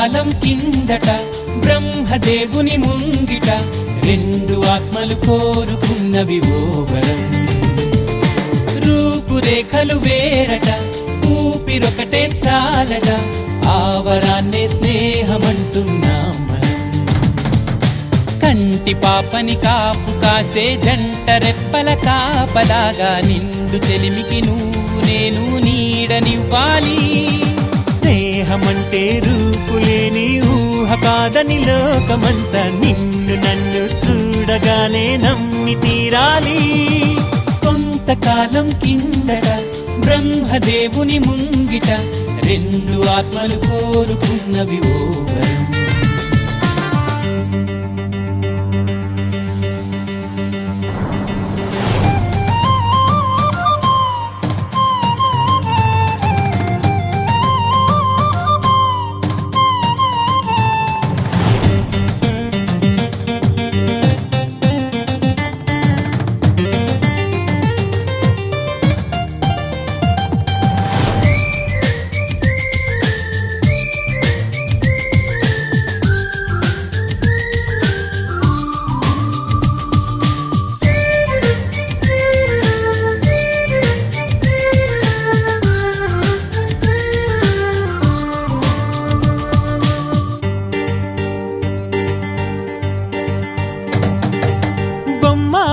కొంతకాలం కిందట బ్రహ్మదేవుని ముంగిట రెండు ఆత్మలు కోరుకున్నవి ఓ వరం. రూపురేఖలు వేరట, ఊపిరొకటే చాలట, ఆ వరాన్నే స్నేహమంటున్నాం మనం. కంటి పాపని కాపు కాసే జంట రెప్పల కాపలాగా నిండు చెలిమికి నువ్వు నేను నీడనివ్వాలి. స్నేహమంటే రూపులేని ఊహ కాదని లోకమంతా నిన్ను నన్ను చూడగానే నమ్మి తీరాలి. కొంతకాలం కిందట బ్రహ్మదేవుని ముంగిట రెండు ఆత్మలు కోరుకున్నవి ఓ వరం.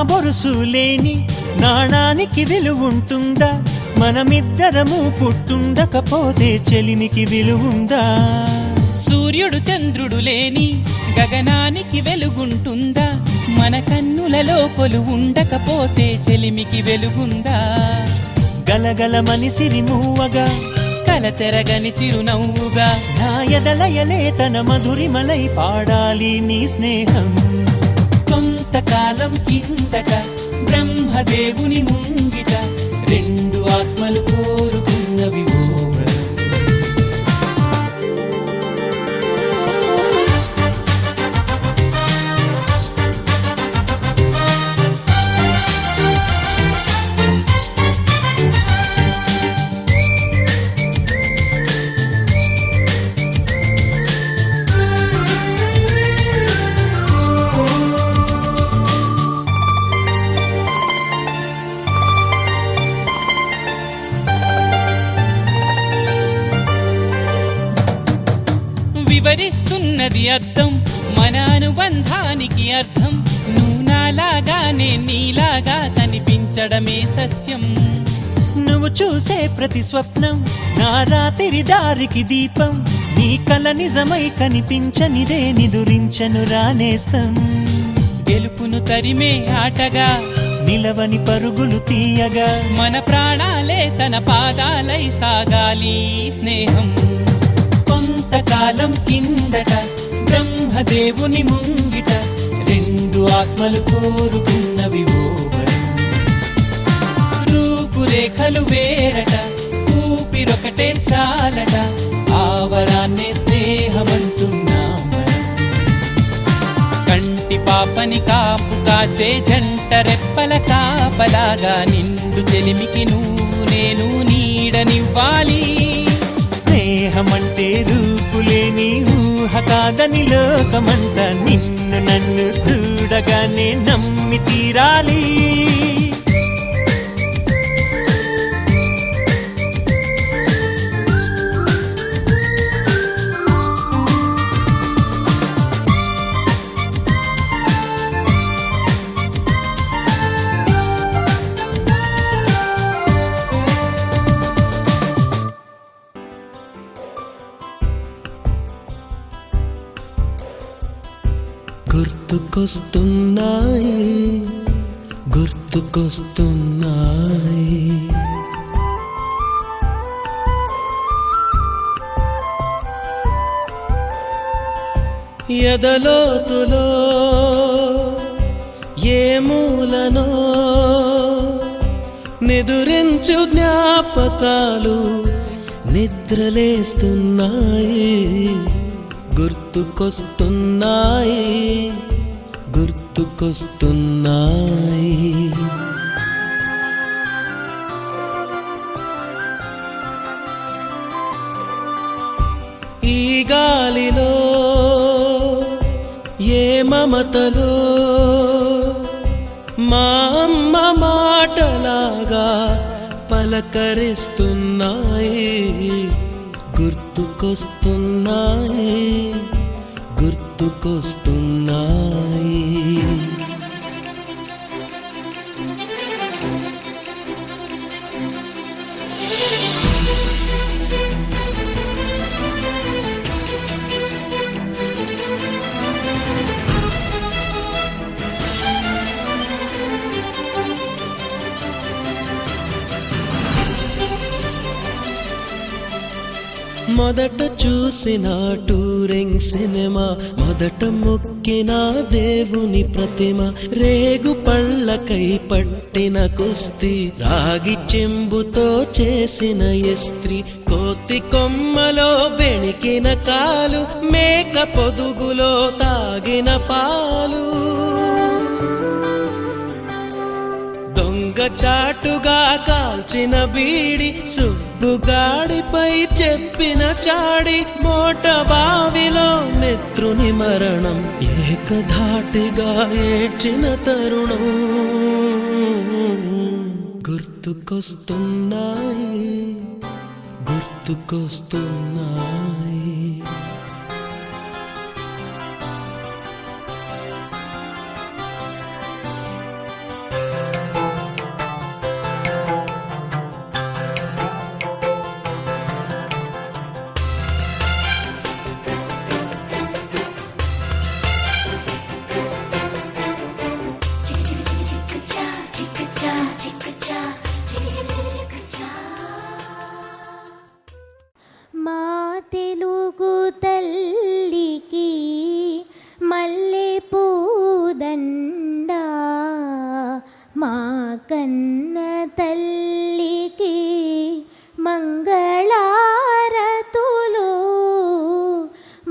బొరుసులేని నాణానికి విలువుంటుందా? మనమిద్దరము పుట్టుండకపోతే చెలిమికి విలువుందా? సూర్యుడు చంద్రుడు లేని గగనానికి వెలుగుంటుందా? మన కన్నులలో కొలువుండకపోతే చెలిమికి వెలుగుందా? గలగలమని సిరిమూవగా కలతెరగని చిరునవ్వుగా నా ఎదలయలే తన మధురిమలై పాడాలి నీ స్నేహం. కొంతకాలం కిందట బ్రహ్మదేవుని ముంగిట రెండు ఆత్మలు కోరుకున్నవి ఓ వరం. వివరిస్తున్నది అర్థం మన అనుబంధానికి అర్థం. నువ్వు నాలాగా నేను నీలాగా కనిపించడమే సత్యం. నువ్వు చూసే ప్రతి స్వప్నం నా రాత్రి దారికి దీపం. నీ కల నిజమై కనిపించనిదే నిదురించను రానేస్తం. గెలుపును తరిమే ఆటగా నిలవని పరుగులు తీయగా మన ప్రాణాలే తన పాదాలై సాగాలి స్నేహం. కొంతకాలం కిందట బ్రహ్మదేవుని ముంగిట రెండు ఆత్మలు కోరుకున్నవి ఓ వరం. రూపురేఖలు వేరట, ఊపిరొకటే చాలట, ఆ వరాన్నే స్నేహమంటున్నాం మనం. కంటి పాపని కాపు కాసే జంట రెప్పల కాపలాగా నిండు చెలిమికి నువ్వు నేను నీడనివ్వాలి. స్నేహమంటే రూపులేని ఊహ కాదని లోకమంతా నిన్ను నన్ను చూడగానే నమ్మి తీరాలి. గుర్తుకొస్తున్నాయి గుర్తుకొస్తున్నాయి ఎదలోతులో ఏ మూలనో నిదురించు జ్ఞాపకాలు నిద్రలేస్తున్నాయి. గుర్తుకొస్తున్నాయి గుర్తుకొస్తున్నాయి. ఈ గాలిలో ఏ మమతలో మా అమ్మ మాటలాగా పలకరిస్తున్నాయి, గుర్తుకొస్తున్నాయి, గుర్తుకొస్తున్నాయి. మొదట చూసిన టూరింగ్ సినిమా, మొదట మొక్కిన దేవుని ప్రతిమ, రేగు పళ్ళకై పట్టిన కుస్తీ, రాగి చెంబుతో చేసిన ఇస్త్రీ, కోతి కొమ్మలో బెణికిన కాలు, మేక పొదుగులో తాగిన పాలు, దొంగ చాటుగా కాల్చిన బీడి, సుబ్బుగాడిపై చెప్పిన చాడి, మోట బావిలో మిత్రుని మరణం, ఏకధాటిగా ఏడ్చిన తరుణం గుర్తుకొస్తున్నాయి, గుర్తుకొస్తున్నాయి. మా తెలుగు తల్లికి మల్లె పూదండ, మా కన్న తల్లికి మంగళారతులు,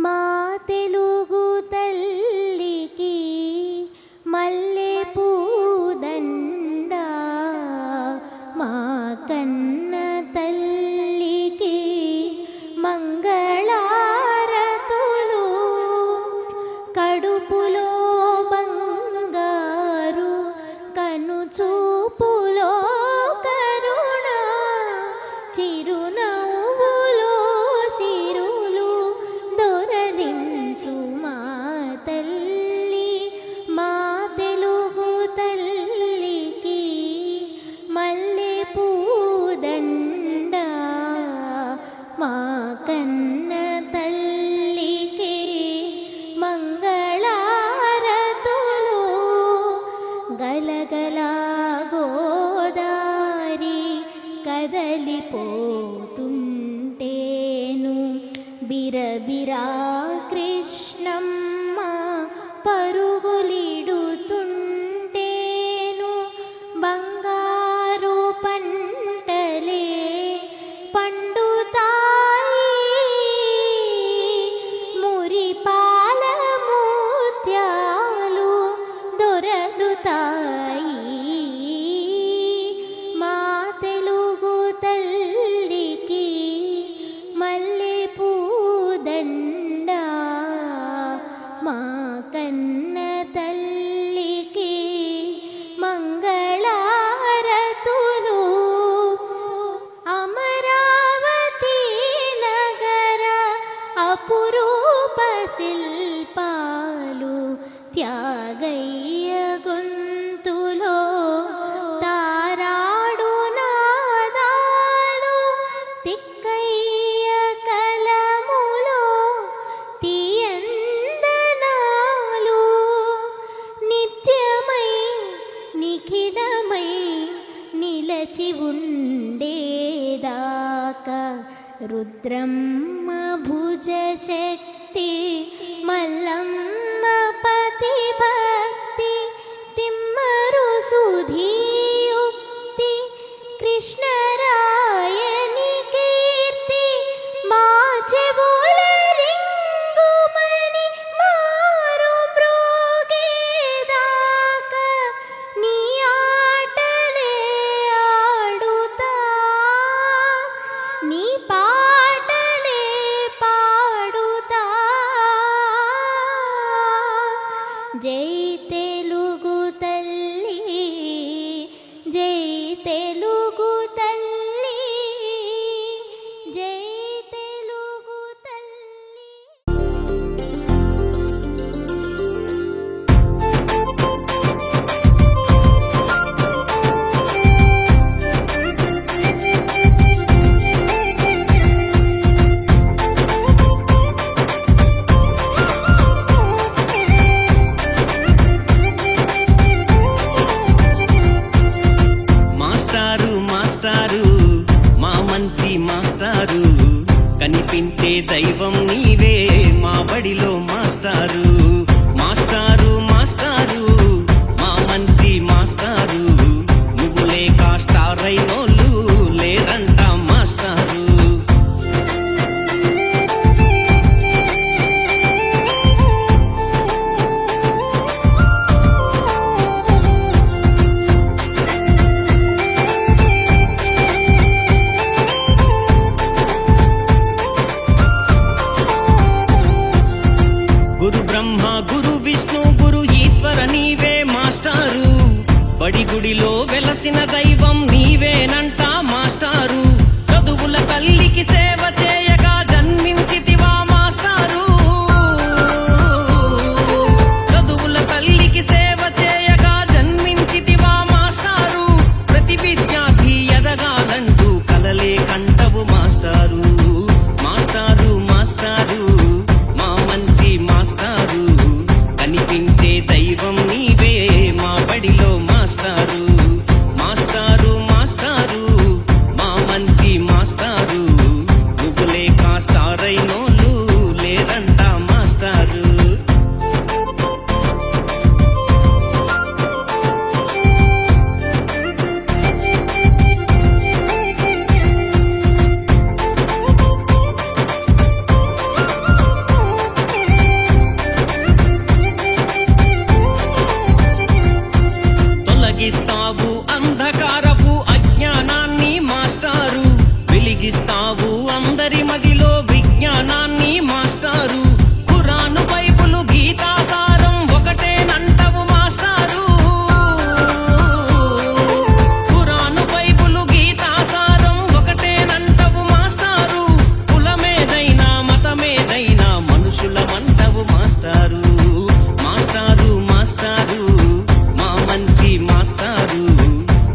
మా తెలుగు తల్లికి మల్లె పూదండ, మా కన్న తల్లికి మంగళారతులు. కడుపులో బంగారు, కనుచూపులో కరుణ, చిరునవ్వులో సిరులు దొరలించు మా తల్లి, మా తెలుగు తల్లికి మల్లె పూదండ, మా కన్న తల్లికి మంగళారతులు. గలగలా గోదారి కదలిపోతుంటేను, బిరబిరా కృష్ణమ్మ పరుగులిడుతుంటేను, బంగారు పంటలే పండుతాయి, మురిపాల ముత్యాలు దొరలుతాయి. మా తెలుగు తల్లికి మల్లె పూదండ, మా కన్న తల్లికి మంగళారతులు. అమరావతి నగర అపురూప శిల్పాలు, త్యాగయ్య గొంతులో తారాడు నాదాలు, తిక్కయ్య కలములో తీయందనాలు, నిత్యమై నిఖిలమై నిలచి ఉండేదాకా రుద్రమ్మ భుజ శక్తి, మల్లమ్మ పతి భక్తి, తిమ్మరు సుధీయుక్తి, కృష్ణరాయని కీర్తి, మా చెవుల రింగుమని మారు మ్రోగేదాకా నీ ఆటలే ఆడుతా, నీ పాటలే పాడు నీవే మా బడిలో మాస్టారు మాస్టారు మాస్టారు మా మంచి మాస్టారు నువ్వు లేక స్టార్ అయినోళ్ళు లేరంట మాస్టారు గురు బ్రహ్మ గురు విష్ణు గురు ఈశ్వర నీవే మాస్టారు బడి గుడిలో వెలసిన దైవం నీవేనంట మాస్టారు చదువుల తల్లికి సేవ చేయగా జన్మించితివా మాస్టారు చదువుల తల్లికి సేవ చేయగా జన్మించితివా మాస్టారు ప్రతి విద్యార్థి ఎదగాలంటూ కలలే కంటవు మాస్టారు మాస్టారు మాస్టారు మా మంచి మాస్టారు కనిపించే దైవం నీవే మా బడిలో మాస్టారు మాస్టారు మాస్టారు మా మంచి మాస్టారు నువ్వు లేక స్టార్ అయినోళ్ళు లేరంట మాస్టారు తొలగిస్తావు అంధకారపు అజ్ఞానాన్ని మాస్టారు వెలిగిస్తావు అందరి మదిలో విజ్ఞానాన్ని మాస్టారు ఖురాను బైబులు గీతాసారం ఒకటేనంటవు మాస్టారు ఖురాను బైబులు గీతాసారం ఒకటేనంటవు మాస్టారు కులమేదైనా మతమేదైనా మనుషులమంటవు మాస్టారు మాస్టారు మాస్టారు మా మంచి మాస్టారు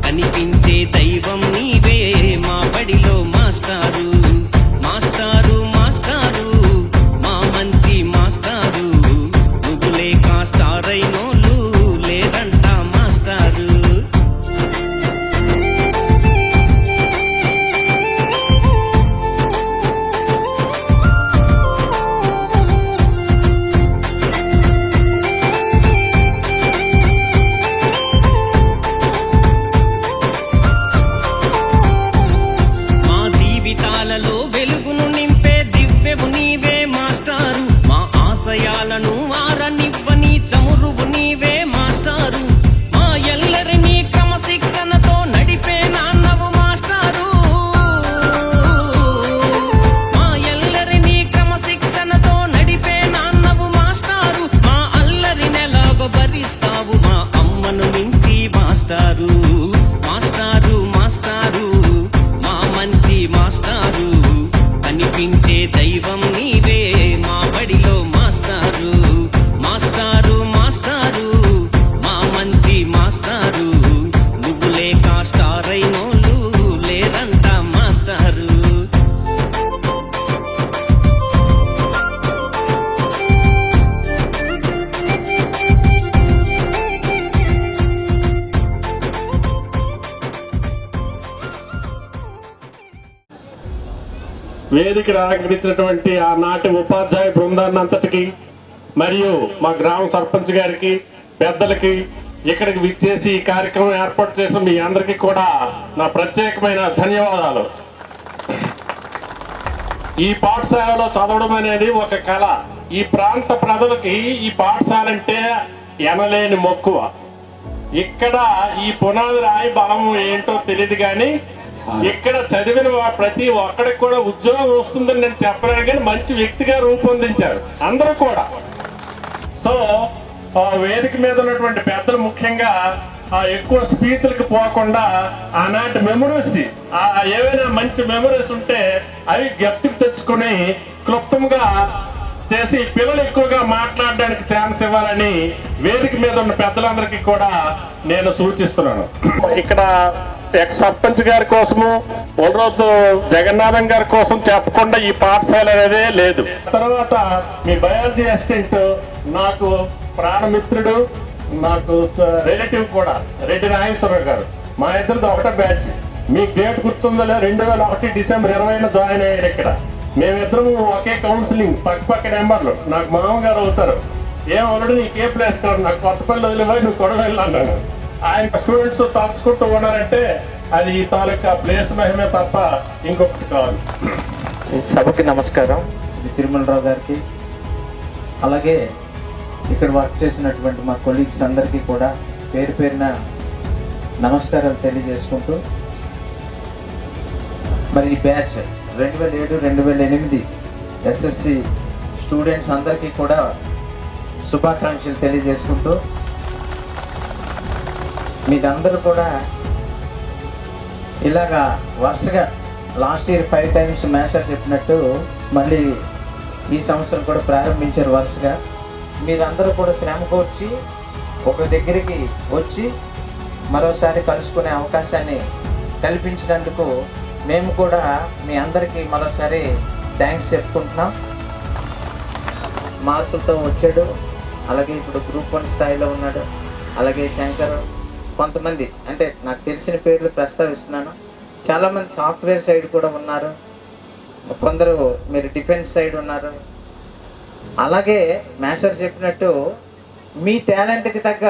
కనిపించే దైవం నీవే మా బడిలో మాస్టారు మాస్టారు మాస్టారు మా మంచి మాస్టారు నువ్వు లేక స్టార్ అయినోళ్ళు లేరంట మాస్టారు మా జీవితాలలో వెలుగును నింపే దివ్యవు నీవే మాస్టారు మా ఆశయాలను ఆరనివ్వని చమురువు నీవే మాస్టారు మా ఎల్లరినీ క్రమశిక్షణతో నడిపే నాన్నవు మాస్టారు మా ఎల్లరినీ క్రమశిక్షణతో నడిపే నాన్నవు మాస్టారు మా అల్లరి నెలాగో భరిస్తావు మా అమ్మను మించి మాస్టారు మాస్టారు మాస్టారు మా మంచి మాస్టారు కనిపించే దైవం నీవే మా బడిలో మాస్టారు మాస్టారు మాస్టారు మా మంచి మాస్టారు నువ్వు లేక స్టార్ అయినోళ్ళు లేరంట మాస్టారు వేదికను అలంకరించినటువంటి ఆనాటి ఉపాధ్యాయ బృందాన్ని అంతటికి మరియు మా గ్రామ సర్పంచ్ గారికి పెద్దలకి ఇక్కడికి విచ్చేసి ఈ కార్యక్రమం ఏర్పాటు చేసిన మీ అందరికీ కూడా నా ప్రత్యేకమైన ధన్యవాదాలు. ఈ పాఠశాలలో చదవడం అనేది ఒక కళ. ఈ ప్రాంత ప్రజలకి ఈ పాఠశాల అంటే ఎనలేని మక్కువ. ఇక్కడ ఈ పునాది రాయి బలం ఏంటో తెలియదు కానీ ఇక్కడ చదివిన ప్రతి ఒక్కడికి కూడా ఉద్యోగం వస్తుందని నేను చెప్పలేను కానీ మంచి వ్యక్తిగా రూపొందించారు అందరూ కూడా. సో వేదిక మీద ఉన్నటువంటి పెద్దలు ముఖ్యంగా ఎక్కువ స్పీచ్లకు పోకుండా ఆనాటి మెమరీస్ ఏవైనా మంచి మెమరీస్ ఉంటే అవి జ్ఞప్తికి తెచ్చుకుని క్లుప్తంగా చేసి పిల్లలు ఎక్కువగా మాట్లాడడానికి ఛాన్స్ ఇవ్వాలని వేదిక మీద ఉన్న పెద్దలందరికీ కూడా నేను సూచిస్తున్నాను. ఇక్కడ ఎక్స్ సర్పంచ్ గారి కోసము ఒలరోజు జగన్నాథం గారి కోసం చెప్పకుండా ఈ పాఠశాల అనేదే లేదు. తర్వాత మీ బయాలజీ అసిస్టెంట్ నాకు ప్రాణమిత్రుడు, నాకు రిలేటివ్ కూడా, రెడ్డి నాగేశ్వరరావు గారు. మా ఇద్దరిది ఒకటే బ్యాచ్. మీకు డేట్ గుర్తుందో 2001 డిసెంబర్ 20 జాయిన్ అయ్యాడు ఇక్కడ. మేమిద్దరం ఒకే కౌన్సిలింగ్ పక్క నెంబర్లు. నాకు మామగారు అవుతారు. ఏం అల్లుడు నీకు ఏ ప్లేస్ కాదు, నాకు కొత్తపల్లి వదిలిపోయి నువ్వు కొడ వెళ్ళాను. ఆయన స్టూడెంట్స్ తాచుకుంటూ ఉన్నారంటే అది ఈ తాలూకా ప్లేస్ మహిమే తప్ప ఇంకొకటి కాదు. సభకి నమస్కారం. ఇది తిరుమలరావు గారికి, అలాగే ఇక్కడ వర్క్ చేసినటువంటి మా కొలీగ్స్ అందరికీ కూడా పేరు పేరున నమస్కారాలు తెలియజేసుకుంటూ, మరి ఈ బ్యాచ్ 2007-2008 ఎస్ఎస్సి స్టూడెంట్స్ అందరికీ కూడా శుభాకాంక్షలు తెలియజేసుకుంటూ, మీరందరూ కూడా ఇలాగా వరుసగా లాస్ట్ ఇయర్ 5 times మేషర్ చెప్పినట్టు మళ్ళీ ఈ సంవత్సరం కూడా ప్రారంభించారు వరుసగా. మీరందరూ కూడా శ్రమకు వచ్చి ఒక దగ్గరికి వచ్చి మరోసారి కలుసుకునే అవకాశాన్ని కల్పించినందుకు మేము కూడా మీ అందరికీ మరోసారి థ్యాంక్స్ చెప్పుకుంటున్నాం. మార్కులతో వచ్చాడు, అలాగే ఇప్పుడు గ్రూప్ 1 స్థాయిలో ఉన్నాడు. అలాగే శంకర్, కొంతమంది అంటే నాకు తెలిసిన పేర్లు ప్రస్తావిస్తున్నాను. చాలామంది సాఫ్ట్వేర్ సైడ్ కూడా ఉన్నారు, కొందరు మీరు డిఫెన్స్ సైడ్ ఉన్నారు. అలాగే మేషర్ చెప్పినట్టు మీ టాలెంట్కి తగ్గ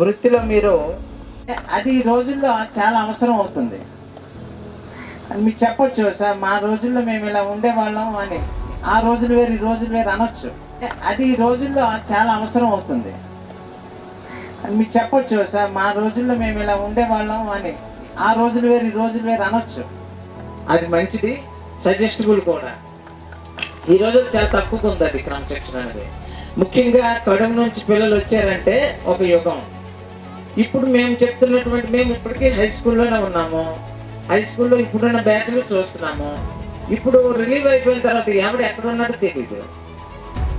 వృత్తిలో మీరు, అది ఈ రోజుల్లో చాలా అవసరం అవుతుంది. మీరు చెప్పొచ్చు, సార్ మా రోజుల్లో మేము ఇలా ఉండేవాళ్ళం అని. ఆ రోజులు వేరు, ఈ రోజులు వేరు అనొచ్చు. అది ఈ రోజుల్లో చాలా అవసరం అవుతుంది. మీరు చెప్పొచ్చు, సార్ మా రోజుల్లో మేము ఇలా ఉండేవాళ్ళం అని. ఆ రోజులు వేరు, ఈ రోజులు వేరు అనొచ్చు. అది మంచిది, సజెస్టబుల్ కూడా. ఈ రోజు చాలా తక్కువగా ఉంది అది క్రమశిక్షణ అనేది. ముఖ్యంగా కడుపు నుంచి పిల్లలు వచ్చారంటే ఒక యుగం. ఇప్పుడు మేము చెప్తున్నటువంటి, మేము ఇప్పటికీ హై స్కూల్లోనే ఉన్నాము. హై స్కూల్లో ఇప్పుడున్న బ్యాచ్లు చూస్తున్నాము. ఇప్పుడు రిలీవ్ అయిపోయిన తర్వాత ఎవడు ఎక్కడ ఉన్నాడో తెలియదు.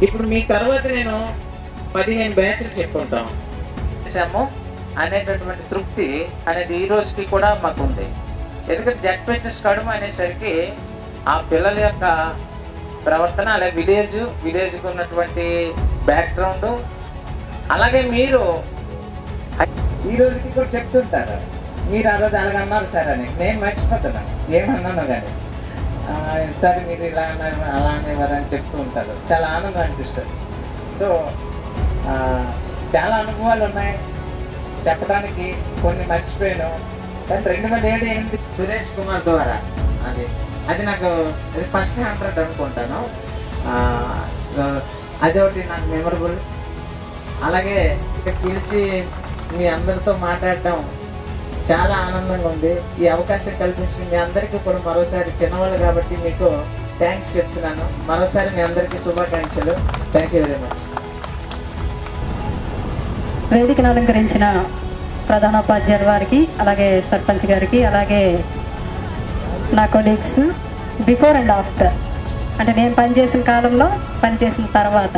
ఇప్పుడు మీ తర్వాత నేను 15 బ్యాచ్లు చెప్పుకుంటాం చేసాము అనేటటువంటి తృప్తి అనేది ఈ రోజుకి కూడా మాకు ఉంది. ఎందుకంటే జడ్పిహెచ్ఎస్ కడుమ అనేసరికి ఆ పిల్లల యొక్క ప్రవర్తన, అలాగే విలేజ్కి ఉన్నటువంటి బ్యాక్గ్రౌండ్, అలాగే మీరు ఈ రోజుకి కూడా చెప్తుంటారు, మీరు ఆ రోజు అలాగన్నారు సార్ అని. నేను మర్చిపోతున్నాను ఏమన్నాను కానీ, సరే మీరు ఇలా అన్నారు అలా అనేవారు అని చెప్తూ ఉంటారు. చాలా ఆనందం అనిపిస్తుంది. సో చాలా ఉన్నాయి చెప్పడానికి, కొన్ని మర్చిపోయాను. కానీ 2007-8 సురేష్ కుమార్ ద్వారా అది నాకు అది ఫస్ట్ 100 అనుకుంటాను. సో అది ఒకటి నాకు మెమరబుల్. అలాగే పిలిచి మీ అందరితో మాట్లాడడం చాలా ఆనందంగా ఉంది. ఈ అవకాశం కల్పించిన మీ అందరికీ కూడా మరోసారి, చిన్నవాళ్ళు కాబట్టి మీకు థ్యాంక్స్ చెప్తున్నాను. మరోసారి మీ అందరికీ శుభాకాంక్షలు. Thank you very much. వేదికను అలంకరించిన ప్రధానోపాధ్యాయుల వారికి, అలాగే సర్పంచ్ గారికి, అలాగే నా కొలీగ్స్ బిఫోర్ అండ్ ఆఫ్టర్, అంటే నేను పనిచేసిన కాలంలో, పనిచేసిన తర్వాత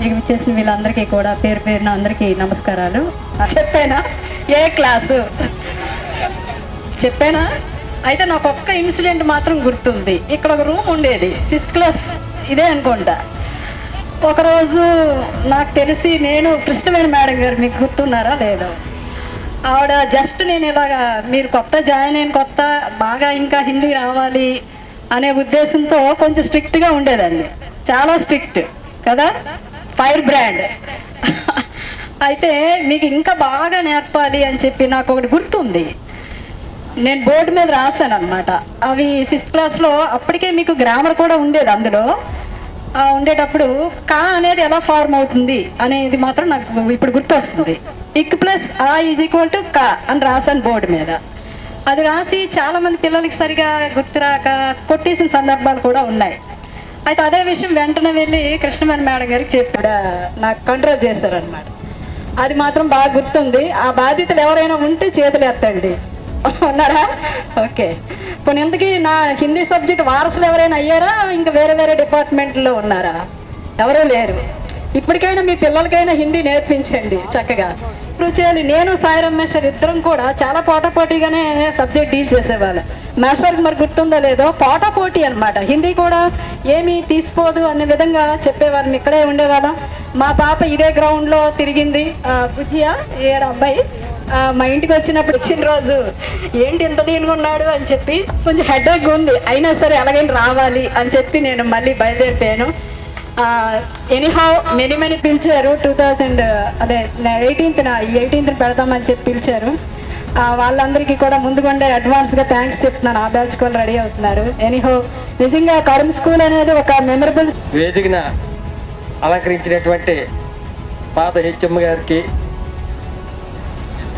ఇక చేసిన వీళ్ళందరికీ కూడా పేరు పేరున అందరికీ నమస్కారాలు. చెప్పానా ఏ క్లాసు చెప్పానా? అయితే నాకు ఒక్క ఇన్సిడెంట్ మాత్రం గుర్తుంది. ఇక్కడ ఒక రూమ్ ఉండేది, 6th class ఇదే అనుకుంటా. ఒకరోజు నాకు తెలిసి, నేను కృష్ణవేణి మేడం గారు, మీకు గుర్తున్నారా లేదో, ఆవిడ జస్ట్ నేను ఇలాగా మీరు కొత్త జాయిన్ అయిన కొత్త, బాగా ఇంకా హిందీ రావాలి అనే ఉద్దేశంతో కొంచెం స్ట్రిక్ట్గా ఉండేదండి. చాలా స్ట్రిక్ట్ కదా, ఫైర్ బ్రాండ్. అయితే మీకు ఇంకా బాగా నేర్పాలి అని చెప్పి నాకు ఒకటి గుర్తుంది. నేను బోర్డు మీద రాశాను అనమాట. అవి 6th classలో అప్పటికే మీకు గ్రామర్ కూడా ఉండేది. అందులో ఉండేటప్పుడు కా అనేది ఎలా ఫార్మ్ అవుతుంది అనేది మాత్రం నాకు ఇప్పుడు గుర్తొస్తుంది. ఇక్ ప్లస్ ఆ ఈజ్ ఈక్వల్ టు కా అని రాశాను బోర్డు మీద. అది రాసి చాలామంది పిల్లలకి సరిగా గుర్తురాక కొట్టేసిన సందర్భాలు కూడా ఉన్నాయి. అయితే అదే విషయం వెంటనే వెళ్ళి కృష్ణవేణి మేడం గారికి చెప్పాడు, నాకు కంట్రోల్ చేశారనమాట. అది మాత్రం బాగా గుర్తుంది. ఆ బాధ్యతలు ఎవరైనా ఉంటే చేతులు ఎత్తండి. ఉన్నారా? ఓకే. ఇప్పుడు ఎందుకు నా హిందీ సబ్జెక్ట్ వారసులు ఎవరైనా అయ్యారా? ఇంకా వేరే వేరే డిపార్ట్మెంట్లో ఉన్నారా? ఎవరూ లేరు. ఇప్పటికైనా మీ పిల్లలకైనా హిందీ నేర్పించండి చక్కగా. ఇప్పుడు చేయాలి. నేను సాయి రమేశ్వర్ ఇద్దరం కూడా చాలా పోటాపోటీగానే సబ్జెక్ట్ డీల్ చేసేవాళ్ళం. మేశ్వర్కి మరి గుర్తుందో లేదో, పోటాపోటీ అనమాట. హిందీ కూడా ఏమీ తీసిపోదు అనే విధంగా చెప్పేవాళ్ళం. ఇక్కడే ఉండేవాళ్ళం. మా పాప ఇదే గ్రౌండ్లో తిరిగింది. బుజ్జియా 7 అబ్బాయి మా ఇంటికి వచ్చిన రోజు ఏంటి ఎంత దీనుకున్నాడు అని చెప్పి కొంచెం హెడేక్ ఉంది, అయినా సరే ఎలాగైనా రావాలి అని చెప్పి నేను మళ్ళీ బయలుదేరిపోయాను. ఎనీహౌ మెనీ పిలిచారు. 2000 అదే 18th పెడతామని చెప్పి పిలిచారు. వాళ్ళందరికీ కూడా ముందుకుండే అడ్వాన్స్గా థ్యాంక్స్ చెప్తున్నాను. ఆ బ్యాచ్ కూడా రెడీ అవుతున్నారు. ఎనీహౌ నిజంగా కడమ స్కూల్ అనేది ఒక మెమరబుల్. వేదికన అలంకరించినటువంటి పాత హెచ్ఎం గారికి,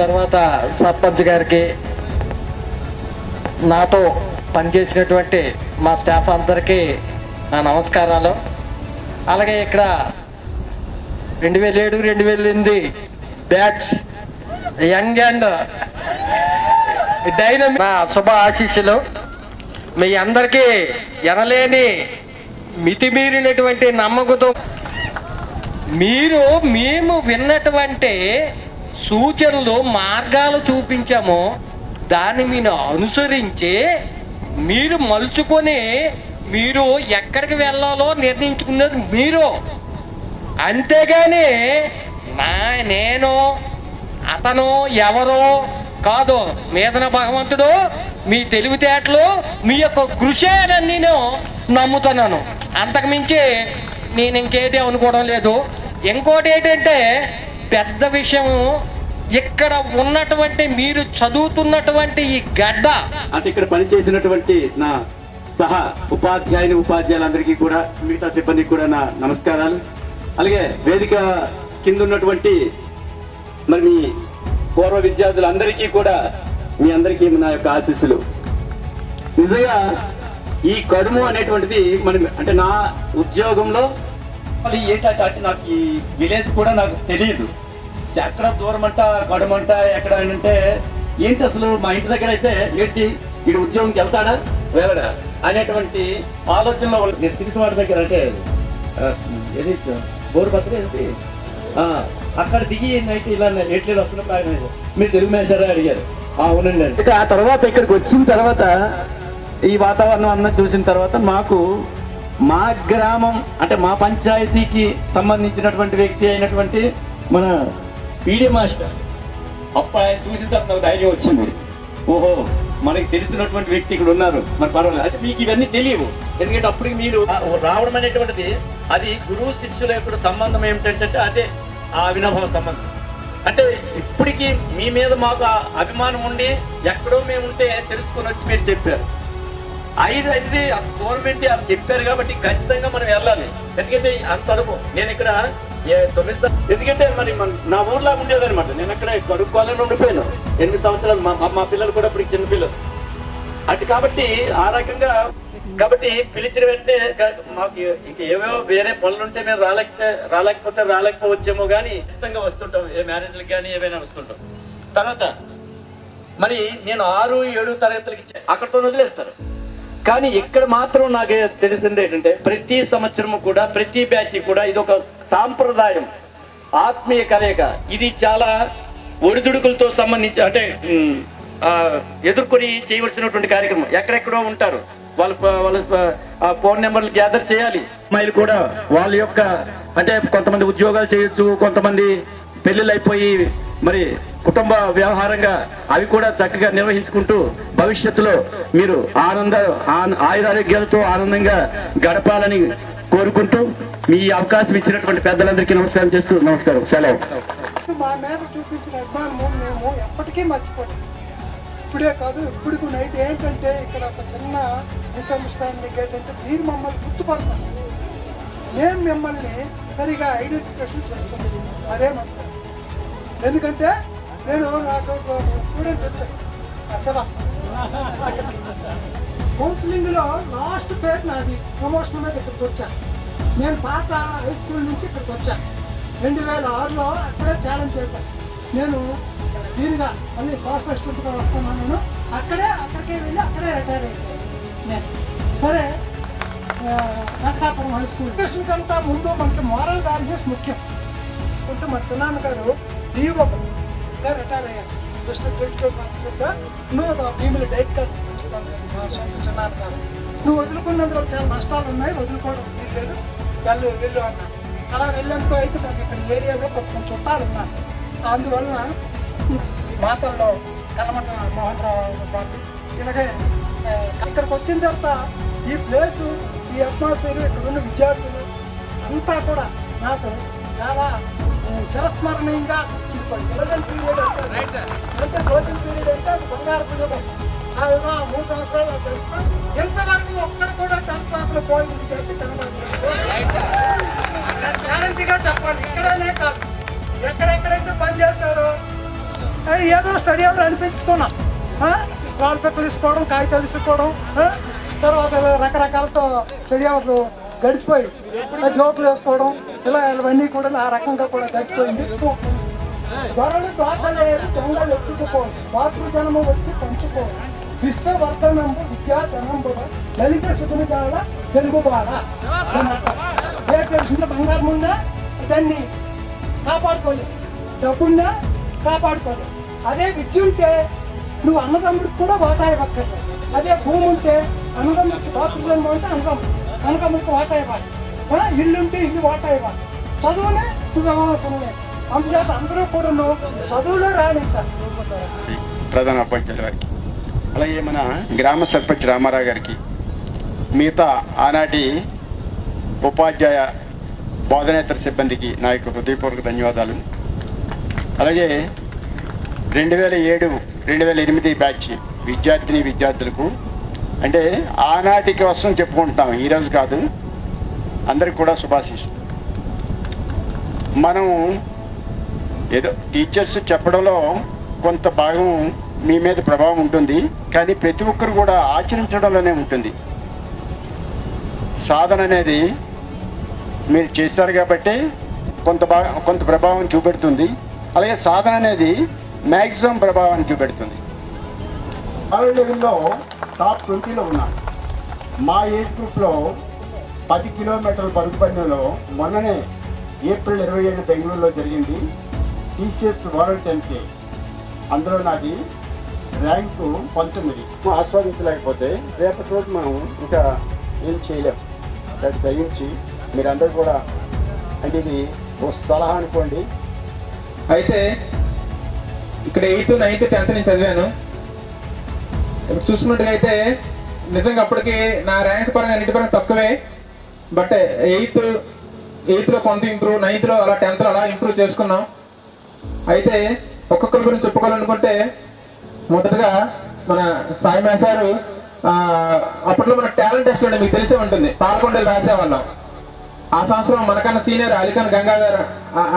తర్వాత సర్పంచ్ గారికి, నాతో పనిచేసినటువంటి మా స్టాఫ్ అందరికీ నా నమస్కారాలు. అలాగే ఇక్కడ 2007-2008 బ్యాచ్ యంగ్ అండ్ డైనమిక్ నా శుభ ఆశీస్సులు. మీ అందరికీ ఎనలేని మితిమీరినటువంటి నమ్మకంతో మేము విన్నటువంటి సూచనలు, మార్గాలు చూపించాము. దాన్ని మీరు అనుసరించి మీరు మలుచుకొని మీరు ఎక్కడికి వెళ్ళాలో నిర్ణయించుకున్నది మీరు. అంతేగాని నేను అతను ఎవరో కాదు. మీదన భగవంతుడు మీ తెలివితేటలు, మీ యొక్క కృషి అని నేను నమ్ముతున్నాను. అంతకుమించి నేను ఇంకేది అనుకోవడం లేదు. ఇంకోటి ఏంటంటే పెద్ద విషయం, ఇక్కడ ఉన్నటువంటి మీరు చదువుతున్నటువంటి ఈ గడ్డ, అంటే ఇక్కడ పనిచేసినటువంటి నా సహా ఉపాధ్యాయులందరికీ కూడా, మిగతా సిబ్బందికి కూడా నా నమస్కారాలు. అలాగే వేదిక కింద ఉన్నటువంటి మరి మీ పూర్వ విద్యార్థులందరికీ కూడా మీ అందరికీ నా యొక్క ఆశీస్సులు. నిజంగా ఈ కడుము అనేటువంటిది మనం అంటే నా ఉద్యోగంలో ఏంటంటే నాకు ఈ విలేజ్ కూడా నాకు తెలియదు. ఎక్కడ దూరం అంట కడుమంట ఎక్కడ అంటే ఏంటి అసలు మా ఇంటి దగ్గర అయితే ఏంటి వీడు ఉద్యోగంకి వెళ్తాడా వెళ్ళడా అనేటువంటి ఆలోచనలో నేను సిరిసివాడ దగ్గర అంటే ఏది బోరుపత్ర ఏంటి అక్కడ దిగి నైట్ ఇలా ఎట్లేదు వస్తున్నప్పుడు ఆయన మీరు తెలుగు మేషారా అడిగారు. అవునండి అంటే ఆ తర్వాత ఇక్కడికి వచ్చిన తర్వాత ఈ వాతావరణం అన్న చూసిన తర్వాత మాకు మా గ్రామం అంటే మా పంచాయతీకి సంబంధించినటువంటి వ్యక్తి అయినటువంటి మన పీడి మాస్టర్ అప్పుడు చూసిన తర్వాత నాకు ధైర్యం వచ్చింది. ఓహో మనకి తెలిసినటువంటి వ్యక్తి ఇక్కడ ఉన్నారు, మరి పర్వాలేదు. అంటే మీకు ఇవన్నీ తెలియవు, ఎందుకంటే అప్పటికి మీరు రావడం అనేటువంటిది అది గురువు శిష్యుల యొక్క సంబంధం ఏమిటంటే అదే ఆ అవినాభావ సంబంధం. అంటే ఇప్పటికీ మీ మీద మాకు అభిమానం ఉండి ఎక్కడో మేము ఉంటే తెలుసుకొని వచ్చి మీరు చెప్పారు. ఇది గవర్నమెంట్ అది చెప్పారు కాబట్టి ఖచ్చితంగా మనం వెళ్ళాలి. ఎందుకంటే అంత అనుభవం నేను ఇక్కడ 9 ఎందుకంటే మరి నా ఊర్లా ఉండేదనమాట. నేను అక్కడ కడుక్కోవాలని ఉండిపోయాను 8 సంవత్సరాలు. మా పిల్లలు కూడా ఇప్పుడు చిన్నపిల్లలు అటు కాబట్టి ఆ రకంగా కాబట్టి పిలిచిన వెంటనే మాకు ఇంక ఏవేవో వేరే పనులు ఉంటే మేము రాలేకపోవచ్చేమో కానీ ఖచ్చితంగా వస్తుంటాం. ఏ మ్యారేజ్లకు కానీ ఏవైనా వస్తుంటాం. తర్వాత మరి నేను 6-7 తరగతులకి అక్కడితో వదిలేస్తారు. కానీ ఇక్కడ మాత్రం నాకు తెలిసింది ఏంటంటే ప్రతి సంవత్సరము కూడా ప్రతి బ్యాచ్ కూడా ఇది ఒక సాంప్రదాయం, ఆత్మీయ కలయిక. ఇది చాలా ఒడిదుడుకులతో సంబంధించి అంటే ఎదుర్కొని చేయవలసినటువంటి కార్యక్రమం. ఎక్కడెక్కడో ఉంటారు, వాళ్ళ ఫోన్ నెంబర్లు గ్యాదర్ చేయాలి. అమ్మాయిలు కూడా వాళ్ళ యొక్క అంటే కొంతమంది ఉద్యోగాలు చేయొచ్చు, కొంతమంది పెళ్ళిళ్ళు అయిపోయి మరి కుటుంబ వ్యవహారంగా అవి కూడా చక్కగా నిర్వహించుకుంటూ భవిష్యత్తులో మీరు ఆయురారోగ్యాలతో ఆనందంగా గడపాలని కోరుకుంటూ మీ అవకాశం ఇచ్చినటువంటి పెద్దలందరికీ నమస్కారం చేస్తూ నమస్కారం, సెలవు. మా మీద చూపించిన అభిమానము మేము ఎప్పటికీ మర్చిపోతాం. ఇప్పుడే కాదు ఇప్పుడు కూడా అయితే ఏంటంటే ఇక్కడ ఒక చిన్న మిస్అండర్స్టాండింగ్ ఏంటంటే మీరు మమ్మల్ని గుర్తుపడతాం, మేము మిమ్మల్ని సరిగా ఐడెంటిఫికేషన్ చేసుకుంటాం. అదే నమ్మకం. ఎందుకంటే నేను నాకు స్టూడెంట్ వచ్చాను అసలు కౌన్సిలింగ్లో లాస్ట్ పేరు నాది ప్రమోషన్ మీద ఇక్కడికి వచ్చాను. నేను పాత హై స్కూల్ నుంచి ఇక్కడికి వచ్చాను 2006లో. అక్కడే ఛాలెంజ్ చేశాను. నేను దీనిగా మళ్ళీ ఫాస్ట్ అసిస్టెంట్గా వస్తున్నాను. నేను అక్కడికే వెళ్ళి అక్కడే రిటైర్ అయిపోయాను నేను. సరే వెంకటాపురం హై స్కూల్ ఎడ్యుకేషన్ కంటే ముందు మనకి మోరల్ వాల్యూస్ ముఖ్యం. అంటే మా చిన్నాన్నగారు డిఓగా రిటైర్ అయ్యారు. డిస్ట్రిక్ట్ పొలిటికల్ ఆఫీసర్గా. నువ్వు భీములు డైట్ కార్డ్స్ పెంచుతాను మా సొంత చిన్నాన్నగారు. నువ్వు వదులుకున్నందులో చాలా నష్టాలు ఉన్నాయి, వదులుకోవడం లేదు, వెళ్ళు అన్నా. అలా వెళ్ళనుకో అయితే నాకు ఇక్కడ ఏరియాలో కొంచెం చుట్టాలు ఉన్నారు. అందువలన మాతల్లో కలమట మోహన్ రావు గారు. ఇలాగే ఇక్కడికి వచ్చిన తర్వాత ఈ ప్లేసు, ఈ అట్మాస్ఫియర్, ఇక్కడ ఉన్న విద్యార్థులు అంతా కూడా నాకు చాలా చిరస్మరణీయంగా గోల్డెన్ పీరియడ్ అంటే గోల్డెన్ పీరియడ్ అంటే అది బంగారు పీరియడ్. ఆ విధంగా 3 సంవత్సరాలు జరుపుతాం. ఎంతవరకు ఒక్కడ కూడా 10th క్లాస్లో పోయింది విద్యార్థి గ్యారంటీగా చెప్పాలి. ఇక్కడనే కాదు, ఎక్కడెక్కడైతే పని చేస్తారో ఏదో స్టడీ అవర్ అనిపించుకున్నాం. వాల్ పేపర్లు తీసుకోవడం, కాగితాలు తీసుకోవడం, తర్వాత రకరకాలతో స్టడీ అవర్లు గడిచిపోయి జోకులు వేసుకోవడం, ఇలా ఇవన్నీ కూడా ఆ రకంగా కూడా గడిచిపోయింది. ధరలు దోచలేరు, దొంగలు ఎత్తుకుపోయి, మాతృజనము వచ్చి పంచుకోవాలి. విశ్వవర్ధనంబు విద్యాధనంబు లలిత సుగుణజాల తెలుగుబాల. ఇంట్లో బంగారం ఉన్నా దాన్ని కాపాడుకోలేదు, డబ్బున్నా కాపాడుకోలేదు. అదే విద్య ఉంటే నువ్వు అన్నదమ్ముడికి కూడా వాటా ఇవ్వక్కర్లేదు. అదే భూమి ఉంటే అన్నదమ్ముడికి మాతృజన్మ ఉంటే అన్నదమ్ముడికి వాటా ఇవ్వాలి. ఇల్లుంటే ఇల్లు వాటా ఇవ్వాలి. చదువునే నువ్వు అవసరం లేదు. అందుచేత అందరూ కూడా నువ్వు చదువులో రాణించాలి. ప్రధాన ఉపాధ్యాయుల వారికి, అలాగే మన గ్రామ సర్పంచ్ రామారావు గారికి, మిగతా ఆనాటి ఉపాధ్యాయ బోధనేతర సిబ్బందికి నా యొక్క హృదయపూర్వక ధన్యవాదాలు. అలాగే 2007-2008 బ్యాచ్ విద్యార్థులకు, అంటే ఆనాటి కోసం చెప్పుకుంటున్నాం, ఈరోజు కాదు, అందరికి కూడా శుభాశీస్సులు. మనం ఏదో టీచర్స్ చెప్పడంలో కొంత భాగం మీ మీద ప్రభావం ఉంటుంది, కానీ ప్రతి ఒక్కరు కూడా ఆచరించడంలోనే ఉంటుంది. సాధన అనేది మీరు చేశారు కాబట్టి కొంత ప్రభావం చూపెడుతుంది. అలాగే సాధన అనేది మ్యాక్సిమం ప్రభావాన్ని చూపెడుతుంది. వరల్డ్ లెవెల్లో టాప్ 20లో ఉన్నాను. మా ఏజ్ గ్రూప్లో 10 కిలోమీటర్ల పరుగు పందెంలో మొన్ననే ఏప్రిల్ 27 బెంగళూరులో జరిగింది టీసీఎస్ వరల్డ్ 10K. అందులో నాది ర్యాంకు 19. ఆస్వాదించలేకపోతే రేపటి రోజు మనం ఇంకా ఏం చేయలేం. దాన్ని దయించి మీరందరూ కూడా, అంటే ఇది ఓ సలహా అనుకోండి. అయితే ఇక్కడ 8th, 9th, 10th నేను చదివాను. ఇప్పుడు చూసుకున్నట్టుగా అయితే నిజంగా అప్పటికి నా ర్యాంక్ పరంగా అన్నిటి పరంగా తక్కువే. బట్ 8thలో కొంత ఇంప్రూవ్, 9thలో అలా 10thలో అలా ఇంప్రూవ్ చేసుకున్నాం. అయితే ఒక్కొక్కరి గురించి చెప్పుకోవాలనుకుంటే మొదటగా మన సాయి మేసారు అప్పట్లో మన టాలెంట్ టెస్ట్ ఉండే, మీకు తెలిసే ఉంటుంది, పాల్గొండేది రాసేవాళ్ళం. ఆ సంవత్సరం మనకన్నా సీనియర్ అలీఖాన్ గంగాధర్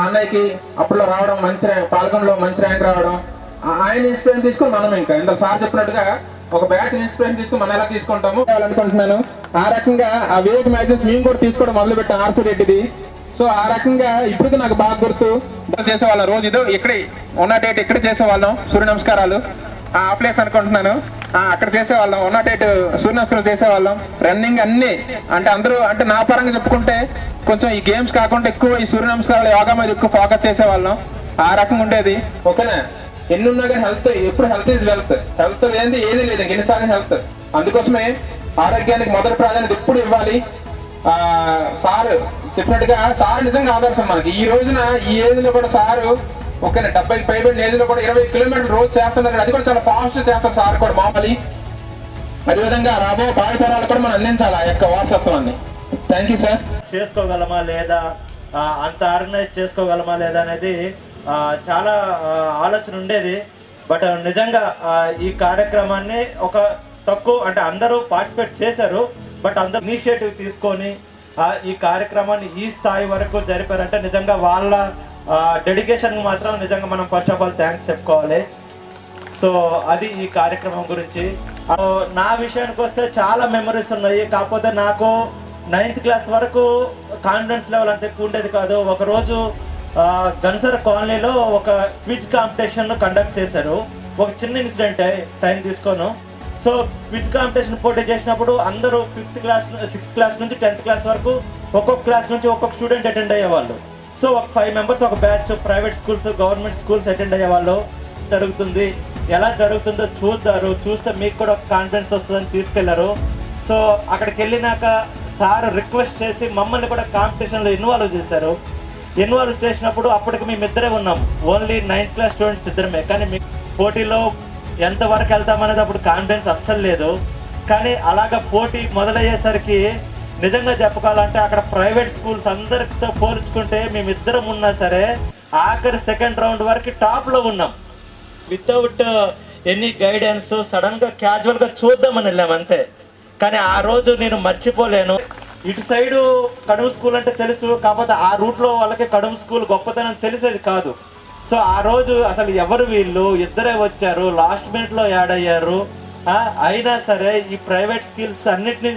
అన్నయ్యకి అప్పట్లో రావడం, మంచి పాల్గొనలో మంచి ర్యాంక్ రావడం, ఆయన ఇన్స్పిరేషన్ తీసుకుని మనం ఇంకా ఇంత సార్ చెప్పినట్టుగా ఒక బ్యాచ్ ఇన్స్పిరేషన్ తీసుకుని మనం ఎలా తీసుకుంటాము అనుకుంటున్నాను. ఆ రకంగా ఆ వేవ్ మ్యాచెస్ మేము కూడా తీసుకోవడం మొదలు పెట్టాం ఆర్సీ రెడ్డిది. సో ఆ రకంగా ఇప్పటికి నాకు బాగా గుర్తు. చేసేవాళ్ళం రోజు ఇదో ఇక్కడే ఉన్న డేట్ ఇక్కడ చేసేవాళ్ళం. సూర్య నమస్కారాలు ఆ ప్లేస్ అనుకుంటున్నాను, అక్కడ చేసేవాళ్ళం. ఉన్న డేట్ సూర్య నమస్కారాలు చేసేవాళ్ళం. రన్నింగ్ అన్ని, అంటే అందరూ, అంటే నా పరంగా చెప్పుకుంటే కొంచెం ఈ గేమ్స్ కాకుండా ఎక్కువ ఈ సూర్య నమస్కారాలు, యోగా మీద ఎక్కువ ఫోకస్ చేసేవాళ్ళం. ఆ రకంగా ఉండేది. ఓకేనా, ఎన్ని ఉన్నా కానీ హెల్త్, ఎప్పుడు హెల్త్ ఈజ్ వెల్త్. హెల్త్ లేని ఏది లేదు, ఎన్నిసార్లు హెల్త్. అందుకోసమే ఆరోగ్యానికి మొదటి ప్రాధాన్యత ఎప్పుడు ఇవ్వాలి. సార్ చెప్పినట్టుగా సార్ నిజంగా ఆదర్శం మనకి. ఈ రోజున ఈ ఏజ్ లో కూడా సారు ఓకేనా 70కి పైబడిన ఏజ్ లో కూడా 20 కిలోమీటర్లు రోజు చేస్తున్నారు. అది కూడా చాలా ఫాస్ట్ చేస్తారు సార్ కూడా మామూలు. అదేవిధంగా రాబో భావితరాలు కూడా మనం అందించాలి ఆ యొక్క వారసత్వాన్ని. Thank you sir. చేసుకోగలమా లేదా, అంత ఆర్గనైజ్ చేసుకోగలమా లేదా అనేది చాలా ఆలోచన ఉండేది. బట్ నిజంగా ఈ కార్యక్రమాన్ని ఒక తక్కువ, అంటే అందరూ పార్టిసిపేట్ చేశారు, బట్ అందరూ ఇనిషియేటివ్ తీసుకొని ఈ కార్యక్రమాన్ని ఈ స్థాయి వరకు జరిపారంటే నిజంగా వాళ్ళ డెడికేషన్ మాత్రం నిజంగా మనం ఫస్ట్ ఆఫ్ ఆల్ థ్యాంక్స్ చెప్పుకోవాలి. సో అది ఈ కార్యక్రమం గురించి. నా విషయానికి వస్తే చాలా మెమరీస్ ఉన్నాయి. కాకపోతే నాకు 9th క్లాస్ వరకు కాన్ఫిడెన్స్ లెవెల్ అంత ఎక్కువ ఉండేది కాదు. ఒకరోజు గన్సర్ కాలనీలో ఒక క్విజ్ కాంపిటీషన్ కండక్ట్ చేశారు. ఒక చిన్న ఇన్సిడెంట్, టైం తీసుకోను. సో క్విజ్ కాంపిటీషన్ పోటీ చేసినప్పుడు అందరూ 5th క్లాస్, 6th క్లాస్ నుంచి 10th క్లాస్ వరకు ఒక్కొక్క క్లాస్ నుంచి ఒక్కొక్క స్టూడెంట్ అటెండ్ అయ్యేవాళ్ళు. సో ఒక 5 మెంబర్స్ ఒక batch, private schools, government schools attend అయ్యేవాళ్ళు. జరుగుతుంది, ఎలా జరుగుతుందో చూస్తే మీకు కూడా కాన్ఫిడెన్స్ వస్తుందని తీసుకెళ్లారు. సో అక్కడికి వెళ్ళినాక సార్ రిక్వెస్ట్ చేసి మమ్మల్ని కూడా కాంపిటీషన్లో ఇన్వాల్వ్ చేశారు. ఇన్వాల్వ్ చేసినప్పుడు అప్పటికి మేము ఇద్దరే ఉన్నాం, ఓన్లీ 9th క్లాస్ స్టూడెంట్స్ ఇద్దరమే. కానీ పోటీలో ఎంతవరకు వెళ్తామనేది అప్పుడు కాన్ఫిడెన్స్ అస్సలు లేదు. కానీ అలాగ పోటీ మొదలయ్యేసరికి నిజంగా చెప్పుకోవాలంటే అక్కడ ప్రైవేట్ స్కూల్స్ అందరితో పోల్చుకుంటే మేమిద్దరం ఉన్నా సరే ఆఖరి సెకండ్ రౌండ్ వరకు టాప్లో ఉన్నాం. వితౌట్ ఎనీ గైడెన్స్ సడన్గా క్యాజువల్గా చూద్దామని వెళ్ళాం అంతే. కానీ ఆ రోజు నేను మర్చిపోలేను. ఇటు సైడు కడుము స్కూల్ అంటే తెలుసు, కాకపోతే ఆ రూట్లో వాళ్ళకి కడుము స్కూల్ గొప్పతనం తెలిసేది కాదు. సో ఆ రోజు అసలు ఎవరు వీళ్ళు, ఇద్దరే వచ్చారు, లాస్ట్ మినిట్లో యాడ్ అయ్యారు. అయినా సరే ఈ ప్రైవేట్ స్కూల్స్ అన్నిటిని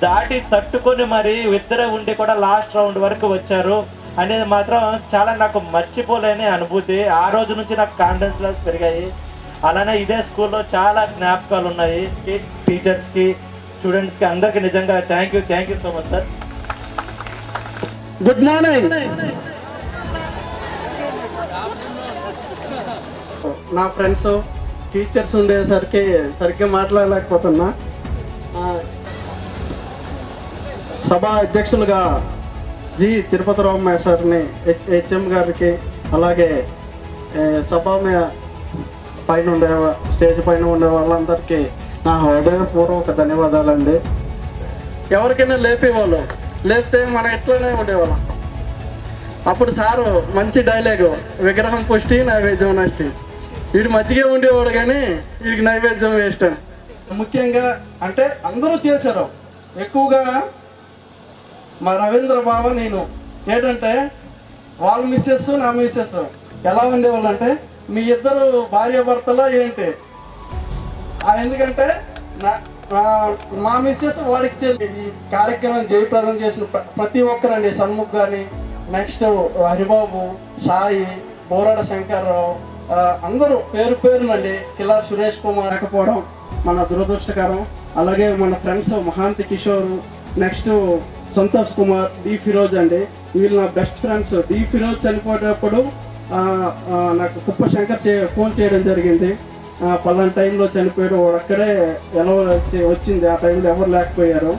దాటి తట్టుకొని మరి ఇద్దరే ఉండి కూడా లాస్ట్ రౌండ్ వరకు వచ్చారు అనేది మాత్రం చాలా నాకు మర్చిపోలేని అనుభూతి. ఆ రోజు నుంచి నాకు కాన్ఫిడెన్స్ లెవెల్స్ పెరిగాయి. అలానే ఇదే స్కూల్లో చాలా జ్ఞాపకాలు ఉన్నాయి. టీచర్స్కి, స్టూడెంట్స్కి అందరికీ నిజంగా thank you so much sir. Good morning. నా ఫ్రెండ్స్ టీచర్స్ ఉండేసరికి సరిగ్గా మాట్లాడలేకపోతున్నా. సభా అధ్యక్షులుగా జి తిరుపతిరావు సార్ని, హెచ్ఎం గారికి, అలాగే సభ పైన ఉండే స్టేజ్ పైన ఉండే వాళ్ళందరికీ నా హృదయపూర్వక ధన్యవాదాలండి. ఎవరికైనా లేపేవాళ్ళు, లేపితే మనం ఎట్లనే ఉండేవాళ్ళం. అప్పుడు సారు మంచి డైలాగు, విగ్రహం పుష్టి నైవేద్యం నష్టి. వీడి మధ్యగా ఉండేవాడు కానీ వీడికి నైవేద్యం వేస్ట్ అని. ముఖ్యంగా అంటే అందరూ చేశారు. ఎక్కువగా మా రవీంద్ర బావ నేను ఏంటంటే వాళ్ళ మిస్సెస్ నా మిస్సెస్ ఎలా ఉండేవాళ్ళు అంటే మీ ఇద్దరు భార్యాభర్తలా ఏంటి. ఎందుకంటే మా మిస్సెస్ వాడికి ఈ కార్యక్రమం జయప్రదం చేసిన ప్రతి ఒక్కరండి, సన్ముఖ్ కానీ, నెక్స్ట్ హరిబాబు, సాయి, బోరాడ శంకర్రావు, అందరూ పేరు పేరునండి, కిలా సురేష్ కుమార్ లేకపోవడం మన దురదృష్టకరం. అలాగే మన friends Mahanti Kishore, next Santosh Kumar, D Firoz అండి, వీళ్ళు నా బెస్ట్ ఫ్రెండ్స్. డి ఫిరోజ్ చనిపోయేటప్పుడు నాకు కుప్ప శంకర్ ఫోన్ చేయడం జరిగింది. పలానా టైంలో చనిపోయాడు, వాడు అక్కడే ఎలా వచ్చింది, ఆ టైంలో ఎవరు లేకపోయారు,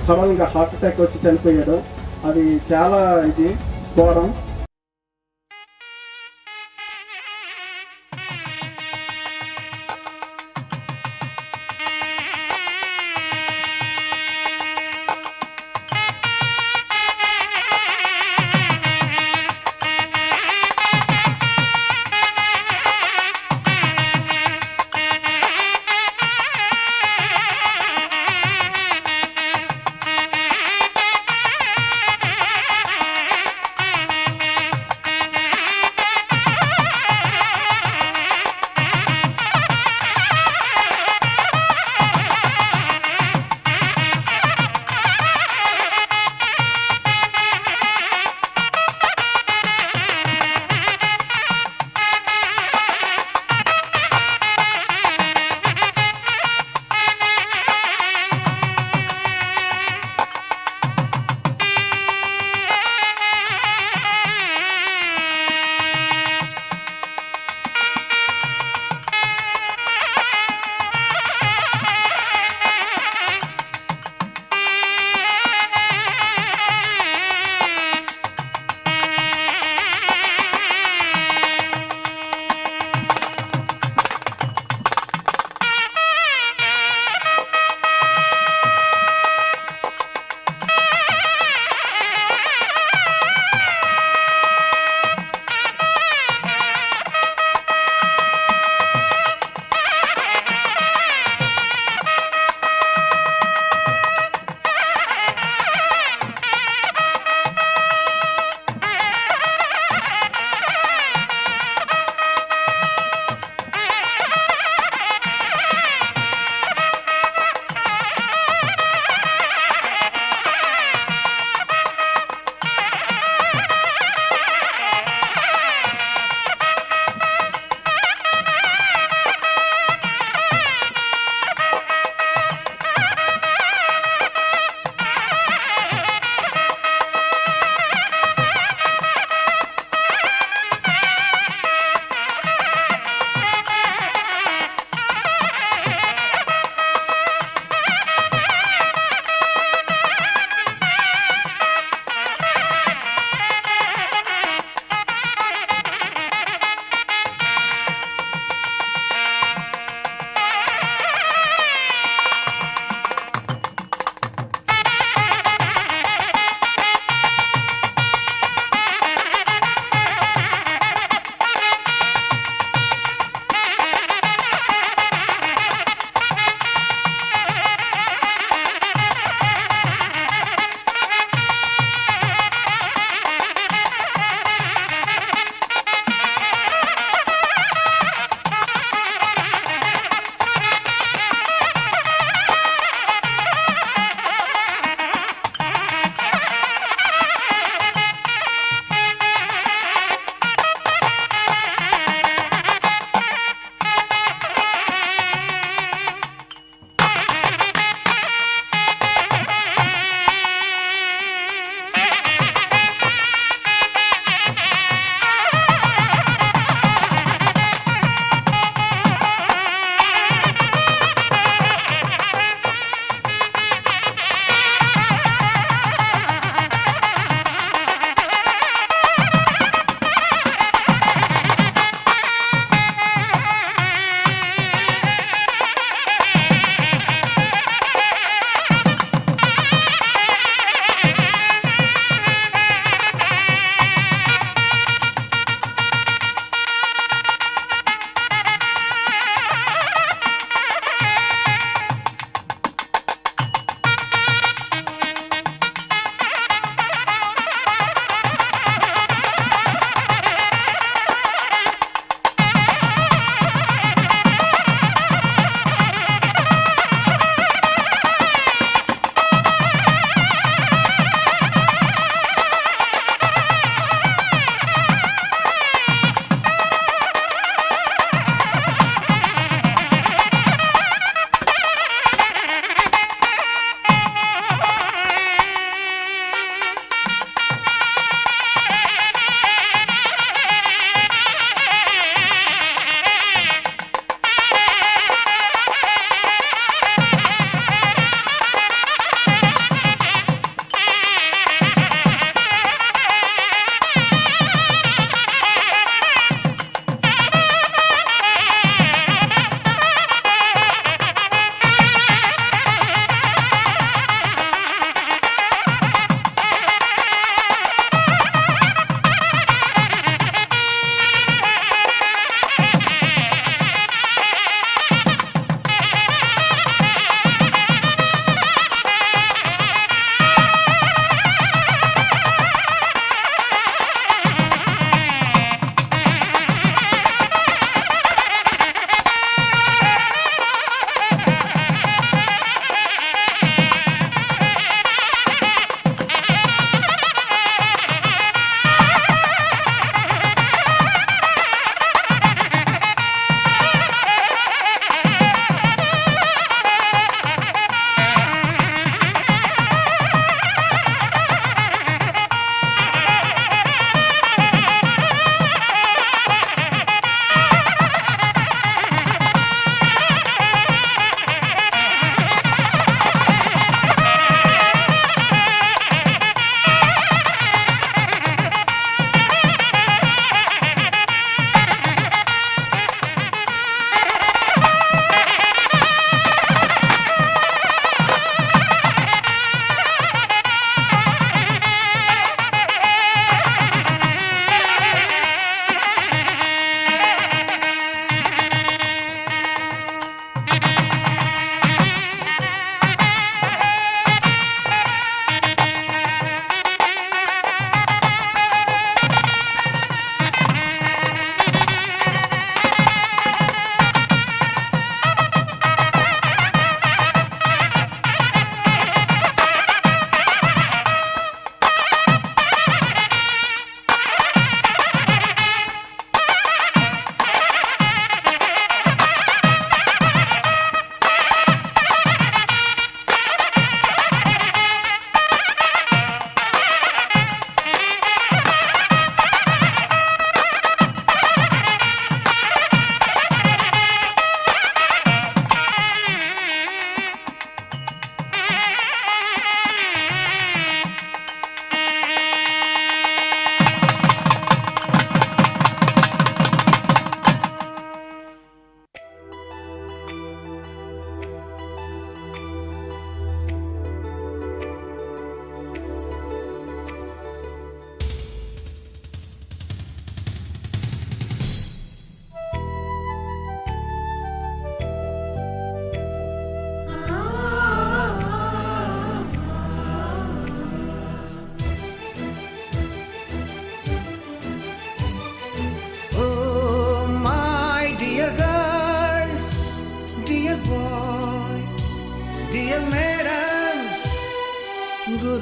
సడన్గా హార్ట్ అటాక్ వచ్చి చనిపోయాడు. అది చాలా ఘోరం.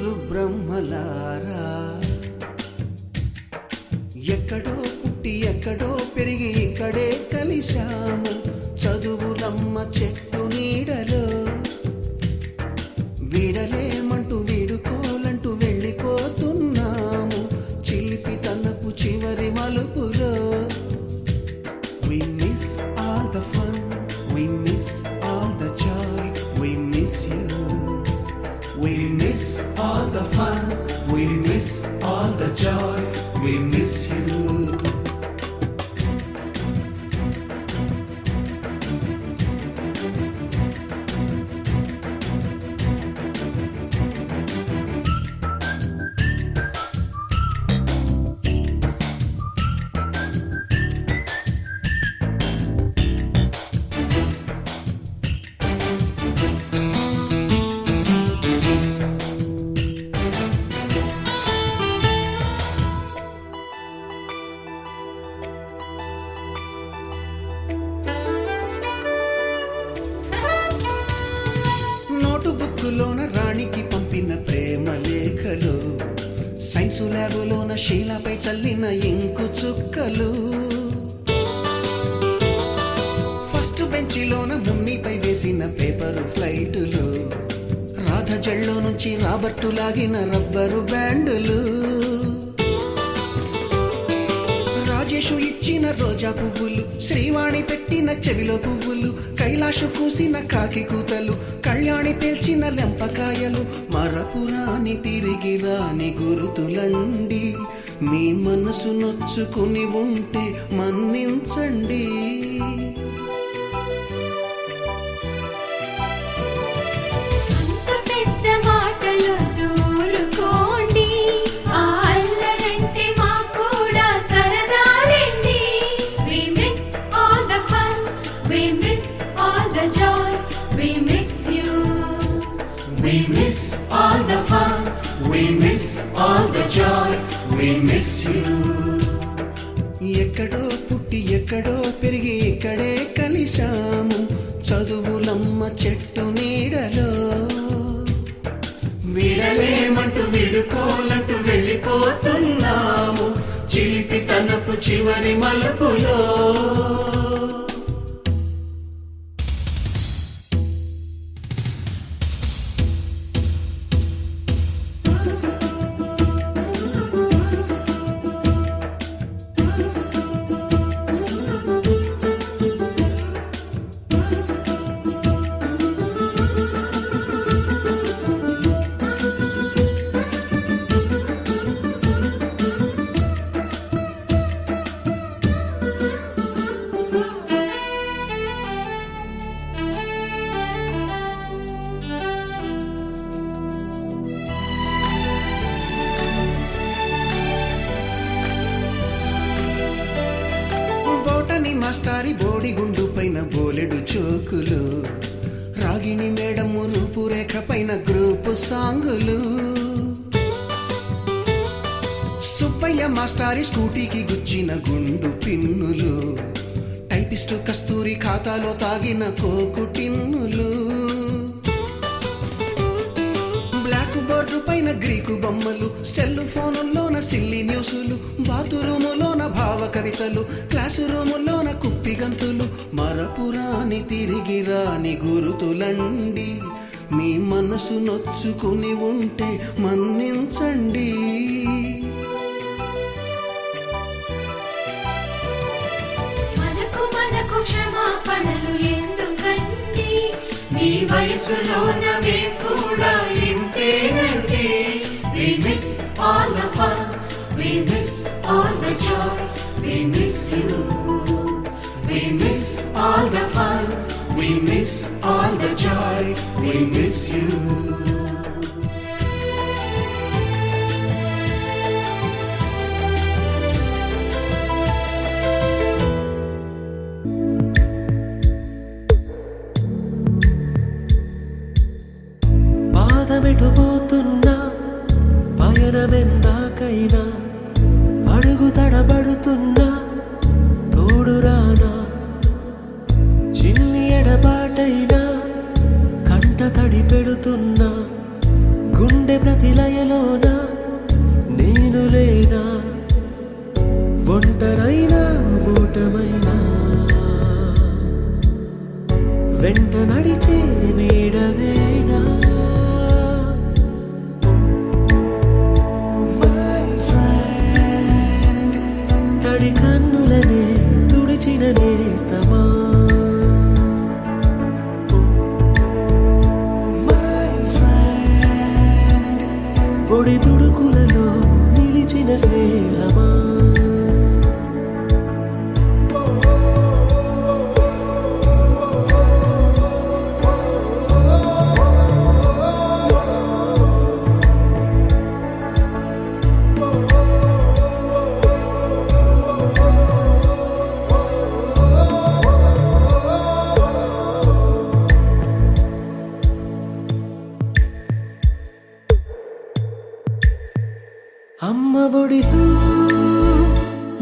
ముగ్గురు బ్రహ్మలారా, ఎక్కడో పుట్టి ఎక్కడో పెరిగి ఇక్కడే కలిశాము చదువులమ్మ చెట్టు నీడలో. వీడలేమంటూ వీడుకోలంటూ వెళ్ళిపోతున్నాము చిలిపి తనపు చివరి మలుపులో. We miss all the fun, we miss all the joy, we miss you. We miss all the fun, we miss all the joy, we miss you. నోటుబుక్కులోన రాణికి పంపిన ప్రేమ లేఖలు, సైన్సు ల్యాబులోన శీలపై చల్లిన ఇంకు చుక్కలు, ఫస్ట్ బెంచిలోన మున్నిపై వేసిన పేపరు ఫ్లైటులు, రాధ జల్లో నుంచి రాబర్టు లాగిన rubber బ్యాండులు, Rajesh ఇచ్చిన రోజా పువ్వులు, శ్రీవాణి పెట్టిన చెవిలో పువ్వులు, కైలాషు కూసిన కాకి కూతలు, కళ్యాణి పేల్చిన లెంపకాయలు, మరపురాని తిరిగి రాని గురుతులండి. మీ మనసు నొచ్చుకుని ఉంటే మన్నించండి. We miss all the fun, we miss all the joy, we miss you. ఎక్కడో పుట్టి ఎక్కడో పెరిగి ఇక్కడే కలిశాము చదువులమ్మ చెట్టు నీడలో. వీడలేమంటూ వీడుకోలంటూ వెళ్ళిపోతున్నాము చిలిపి తనపు చివరి మలుపులో. మాస్టారి బోడిగుండు పైన బోలెడు చోకులు, రాగిణి మేడము రూపురేఖ పైన గ్రూపు సాంగులు, సుబ్బయ్య మాస్టారి స్కూటీకి గుచ్చిన గుండు పిన్నులు, టైపిస్టు కస్తూరి ఖాతాలో తాగిన కోకు టిన్నులు, బ్లాక్ బోర్డు పైన గ్రీకు బొమ్మలు, సెల్ ఫోనుల్లోన సిల్లి న్యూసులు, బాతురూములోన భావ కవితలు, క్లాసు రూములోన కుప్పి గంతులు, మరపురాని తిరిగి రాని గురుతులండి. మీ మనసు నొచ్చుకుని ఉంటే మన్నించండి. మనకు క్షమాపణలు ఎందుకండి, మీ వయసులోన మేము కూడా ఇంతేనండి. We miss all the fun, we miss all the joy, we miss you. We miss all the fun, we miss all the joy, we miss you. పాదమెటుపోతున్నా పయనమెందాకైనా అడుగు తడబడుతున్నా తోడురానా, చిన్ని ఎడబాటైనా కంట తడి పెడుతున్నా గుండె గుండె ప్రతిలయలోన నేను లేనా, ఒంటరైనా ఓటమైనా వెంట నడిచే నీడవేనా. తడి కన్నులనే తుడిచిన నేస్తమా, పొడి తుడుకులలో నిలిచిన స్నేహమా. అమ్మ ఒడిలో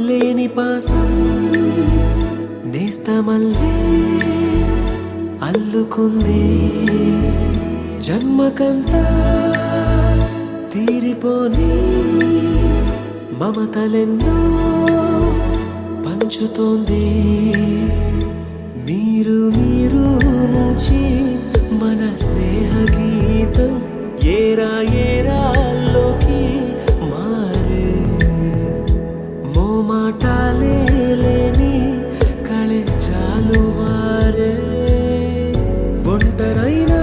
లేని పాసం నేస్తమల్లే అల్లుకుంది, జన్మకంతా తీరిపోని మమతలెన్నో పంచుతోంది. మీరు మీరు నుంచి మన స్నేహ గీతం ఏరా ఏరాల్లోకి మారే, మోమాటాలే లేని కళెచ్చాలు వారే. ఒంటరైనా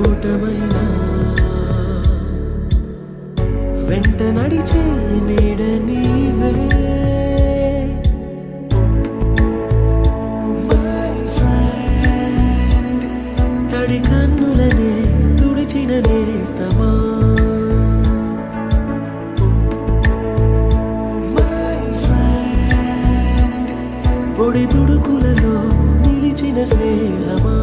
ఓటమైనా వెంట నడిచే నీడ నీవే. తడి కన్నులనే తుడిచిన నేస్తమా, పొడి తుడుకులలో నిలిచిన స్నేహమా.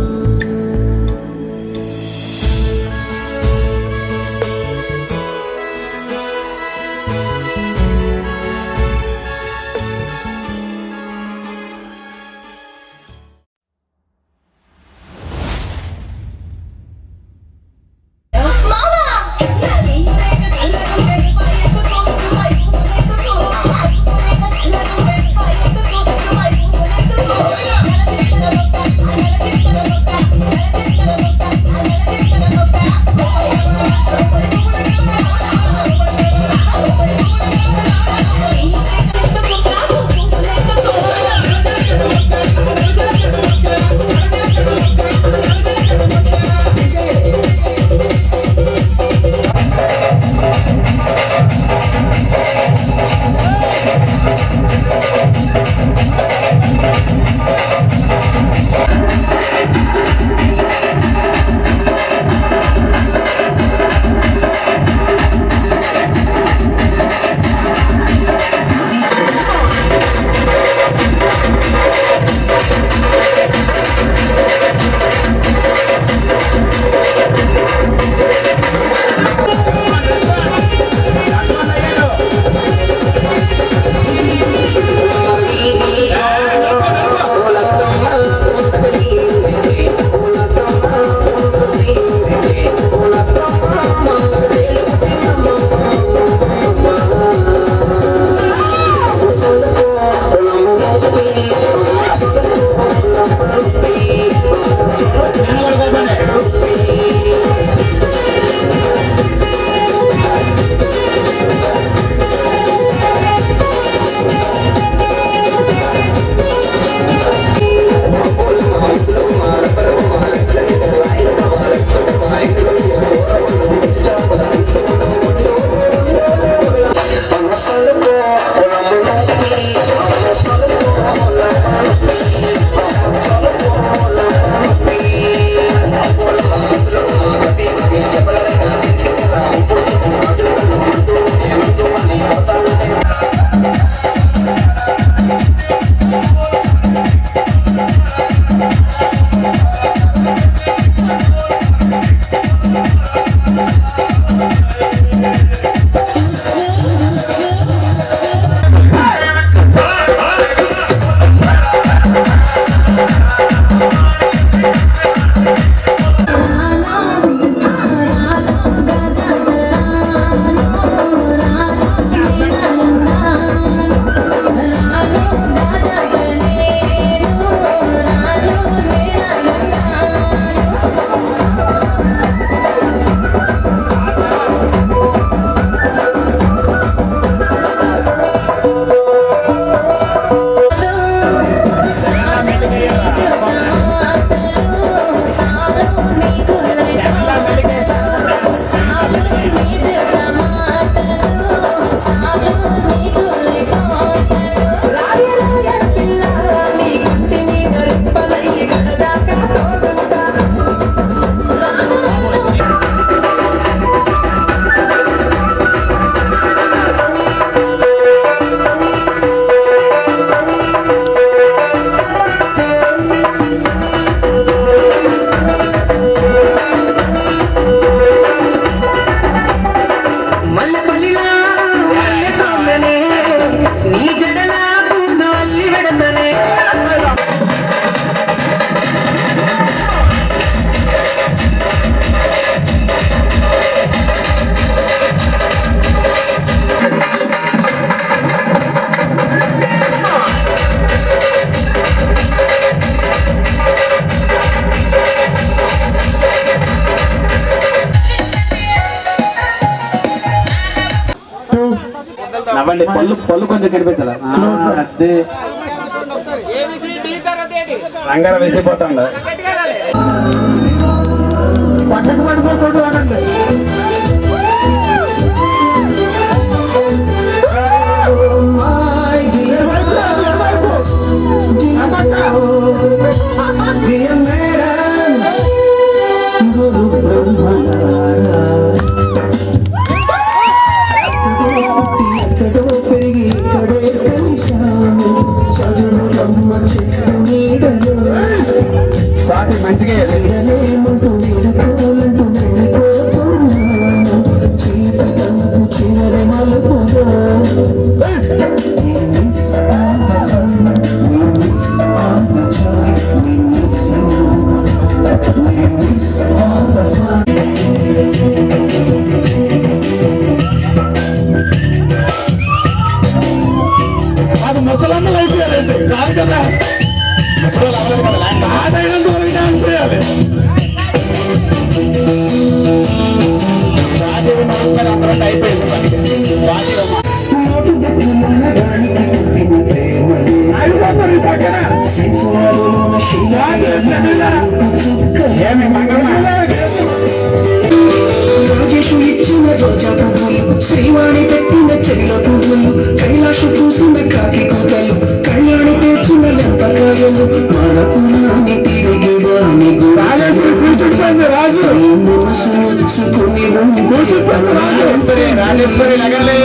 I నీ జడలా పూను అల్లి వెడతనే నవ్వండి, పళ్ళు కొంచెం కనిపించాలా అదే రంగారం వేసిపోతాండ పక్కకు పడిపోకూడదు అనండి. గురు బ్రహ్మలారా ఎక్కడో పెరిగి ఇక్కడే కలిశాము చదువులమ్మ చెట్టు నీడలో సాటి మంచిగా వీడలేమంటూ వీడుకోలంటూ వెళ్ళిపోతున్నాము చీపి తనకు చివరి మలుపులో We miss all the fun, we miss all the joy, we miss you, we miss all the fun. అది ముసలమ్మలు అయిపోయారండి కాదు కదా, ముసలు అవ్వలేదు కదా, ఆదైనంత వరకు డాన్స్ చేయాలి. స్వాతి అందరూ అయిపోయింది అయిపోతారు పక్కన ఏమి రాజేషు ఇచ్చిన రోజా పువ్వులు శ్రీవాణి పెట్టిన చెవిల పువ్వులు కైలాసు పూసిన కాకి కూతలు కళ్యాణి పేర్చిన లెంపకాయలు మరపునాని తిరిగి వాని రాజు మనసు నొచ్చుకుని Rajeshwari లగాలి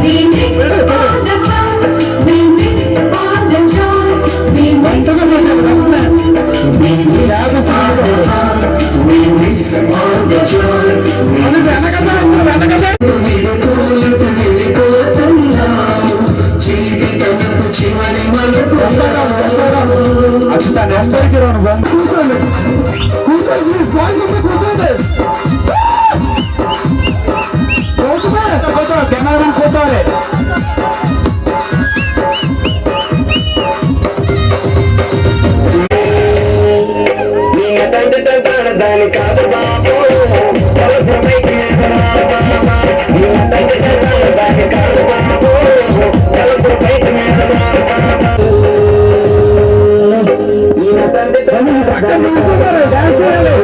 We miss all the fun, we miss all the joy, we miss all the fun, we miss all the fun, we miss all the joy, చివరి మలుపు అచ్చుతా నెక్స్ట్ వరకు రాను కూర్చోండి కూర్చోండి కూర్చోండి కెమెరా కూర్చోవాలి. దాని కాదు బాబు దాని కాదు బాబు డాన్స్ చేయాలి.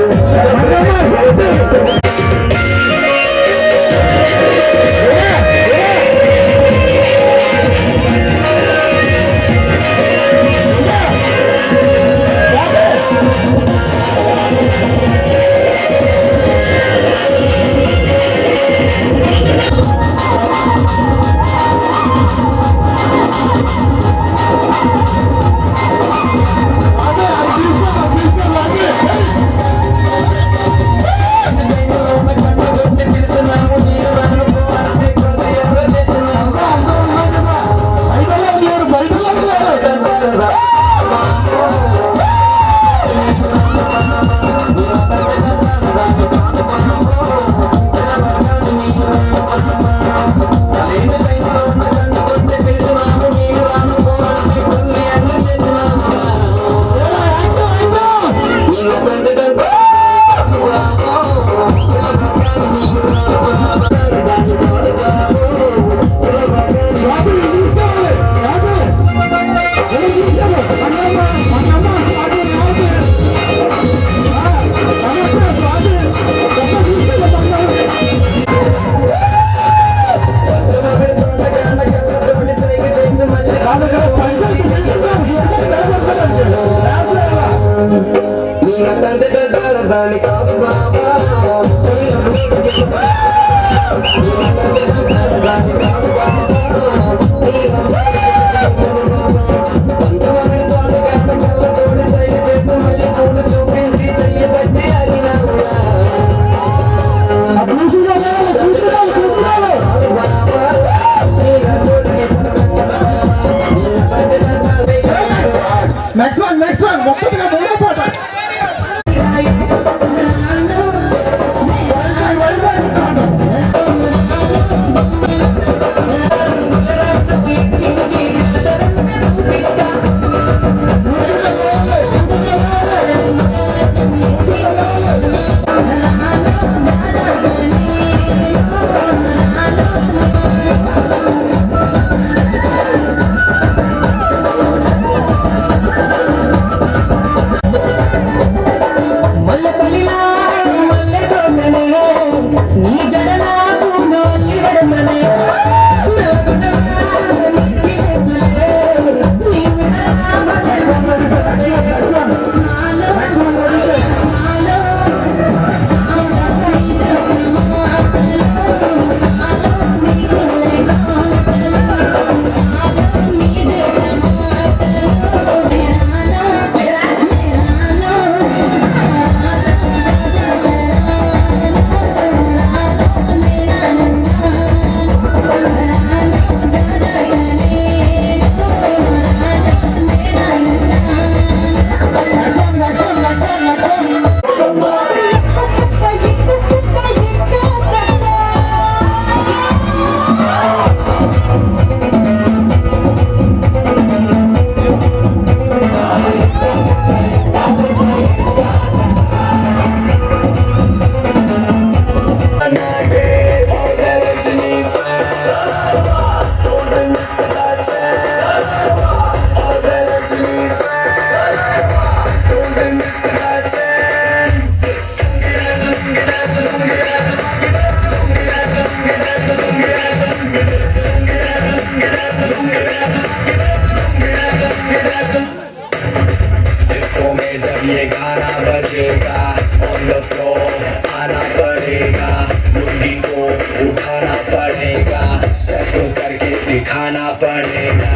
पड़ेगा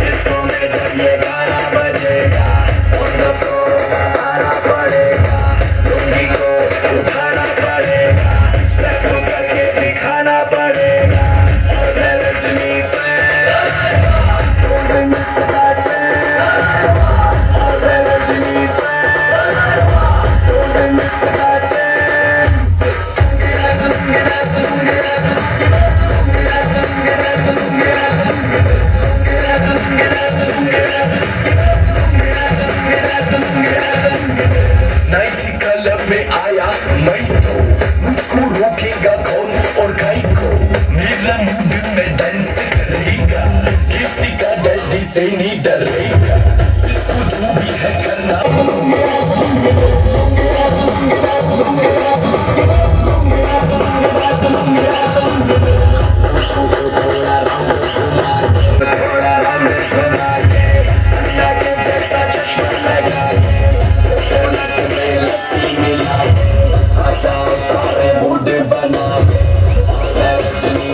इसको में जब ये गाना बजेगा on the floor आना पड़ेगा लुंगी को उठाना पड़ेगा स्टेप करके दिखाना पड़ेगा और मैं Rajni fan don't miss that chance और मैं Rajni fan don't miss that chance नाइटी क्लब में आया मैं तो मुझको रोकेगा कौन और गाय को मेरा मूड में डांस करेगा किसी का डैडी से नहीं डरेगा इसको जो भी है करना थोड़ा राउंड घुमा के दुनिया के जैसा चश्मा लगा सारे मूड बना रजनी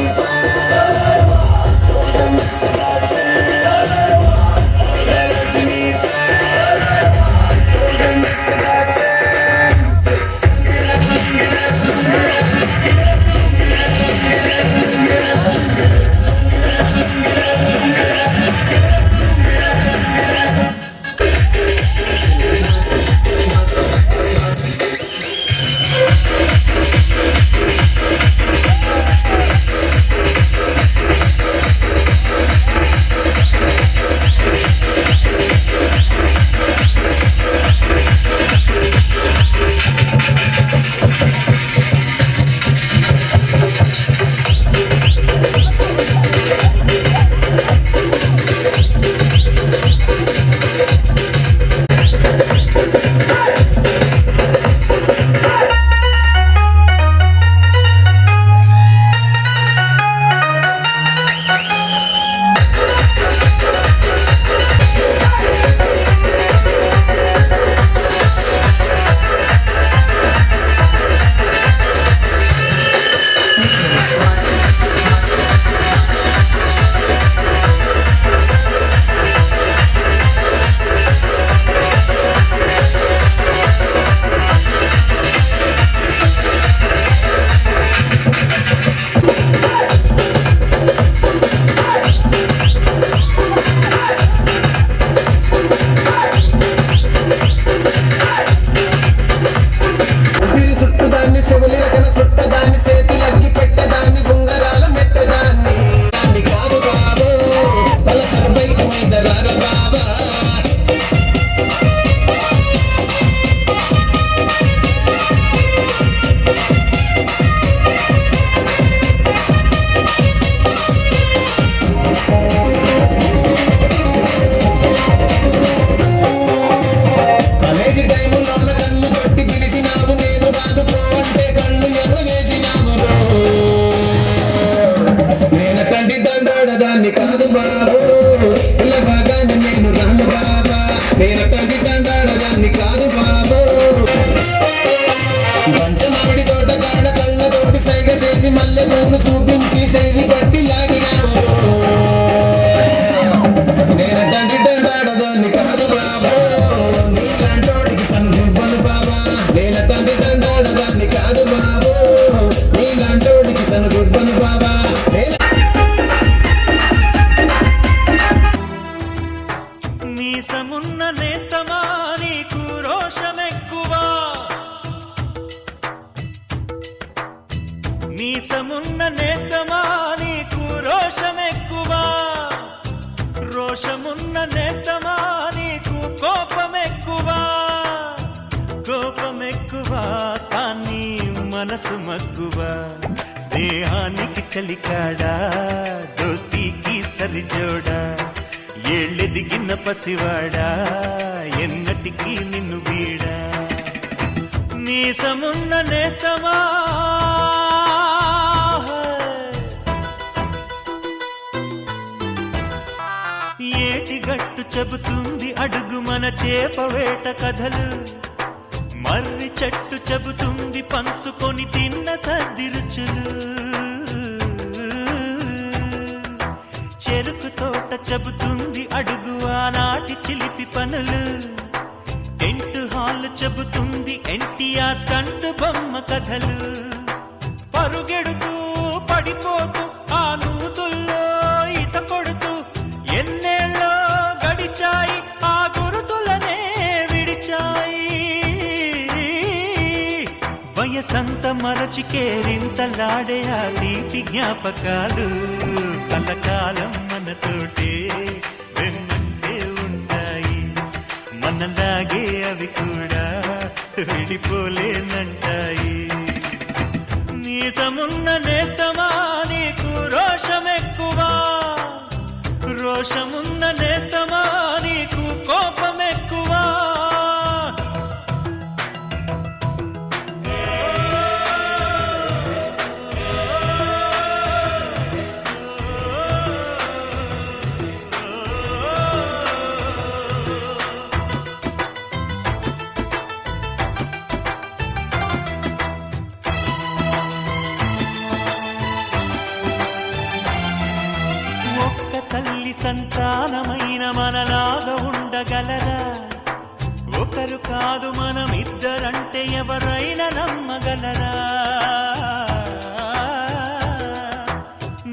మీసమున్న నేస్తమా నీకు రోషమెక్కువా, రోషమున్న నేస్తమా నీకు కోపమెక్కువా, కోపమెక్కువా కానీ మనసు మక్కువా. స్నేహానికి చలికాడా దోస్తీకి సరిజోడా, ఏళ్ళెదిగిన పసివాడా ఎన్నటికీ నిన్ను వీడా. మీసమున్న నేస్తమా ఏటిగట్టు చెబుతుంది అడుగు మన చేపవేట కథలు, మర్రి చెట్టు చెబుతుంది పంచుకొని తిన్న సద్ది రుచులు, చెరుకు తోట కథలు పరుగెడుతూ పడిపోతూ ఆ నూతుల్లో ఈత కొడుతూ ఎన్నేళ్ళో గడిచాయి ఆ గురుతులనే విడిచాయి వయసంత మరచి కేరింతలాడే ఆ తీపి జ్ఞాపకాలు కలకాలం మనతోటే వెన్నంటే ఉంటాయి మనలాగే అవి కూడా విడిపోలేనంటాయి నీసమున్న నేస్తమా నీకు రోషమెక్కువా రోషమున్న నేస్తమా నీకు కోపమెక్కువా తల్లి సంతానమైన మనలాగా ఉండగలరా ఒకరు కాదు మనమిద్దరంటే ఎవరైనా నమ్మగలరా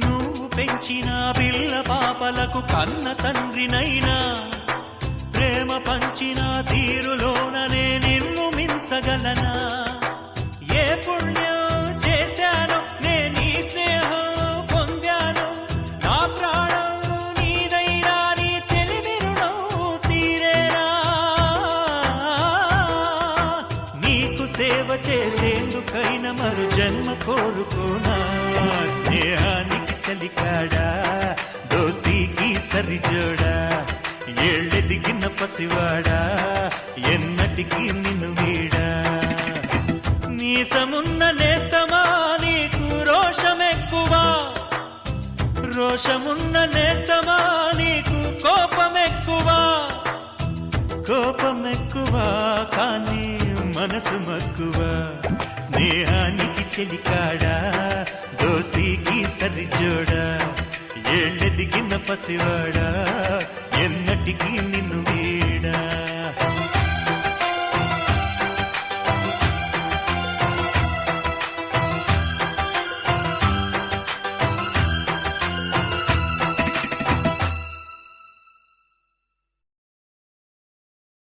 నువ్వు పెంచిన పిల్ల పాపలకు కన్న తండ్రినైనా ప్రేమ పంచిన తీరులోననే నిన్ను మించగలనా ఏ పుణ్యం చేశానో నేను ఈ స్నేహం పొందాను నా ప్రాణం నీదైనా నీ చెలిమి రుణం తీరేనా నీకు సేవ చేసేందుకైనా మరు జన్మ కోరుకోనా స్నేహానికి చలికాడా దోస్తీకి సరిజోడా ఏళ్ళెదిగిన పసివాడా ఎన్నటికి నిన్ను వీడా నీసమున్న నేస్తమా నీకు రోషమెక్కువా రోషమున్న నేస్తమా నీకు కోపమెక్కువా కోపమెక్కువా కానీ మనసు మక్కువా స్నేహానికి చెలికాడా దోస్తీకి సరిజోడా ఏళ్ళెదిగిన పసివాడా ఎన్నటికి నిన్ను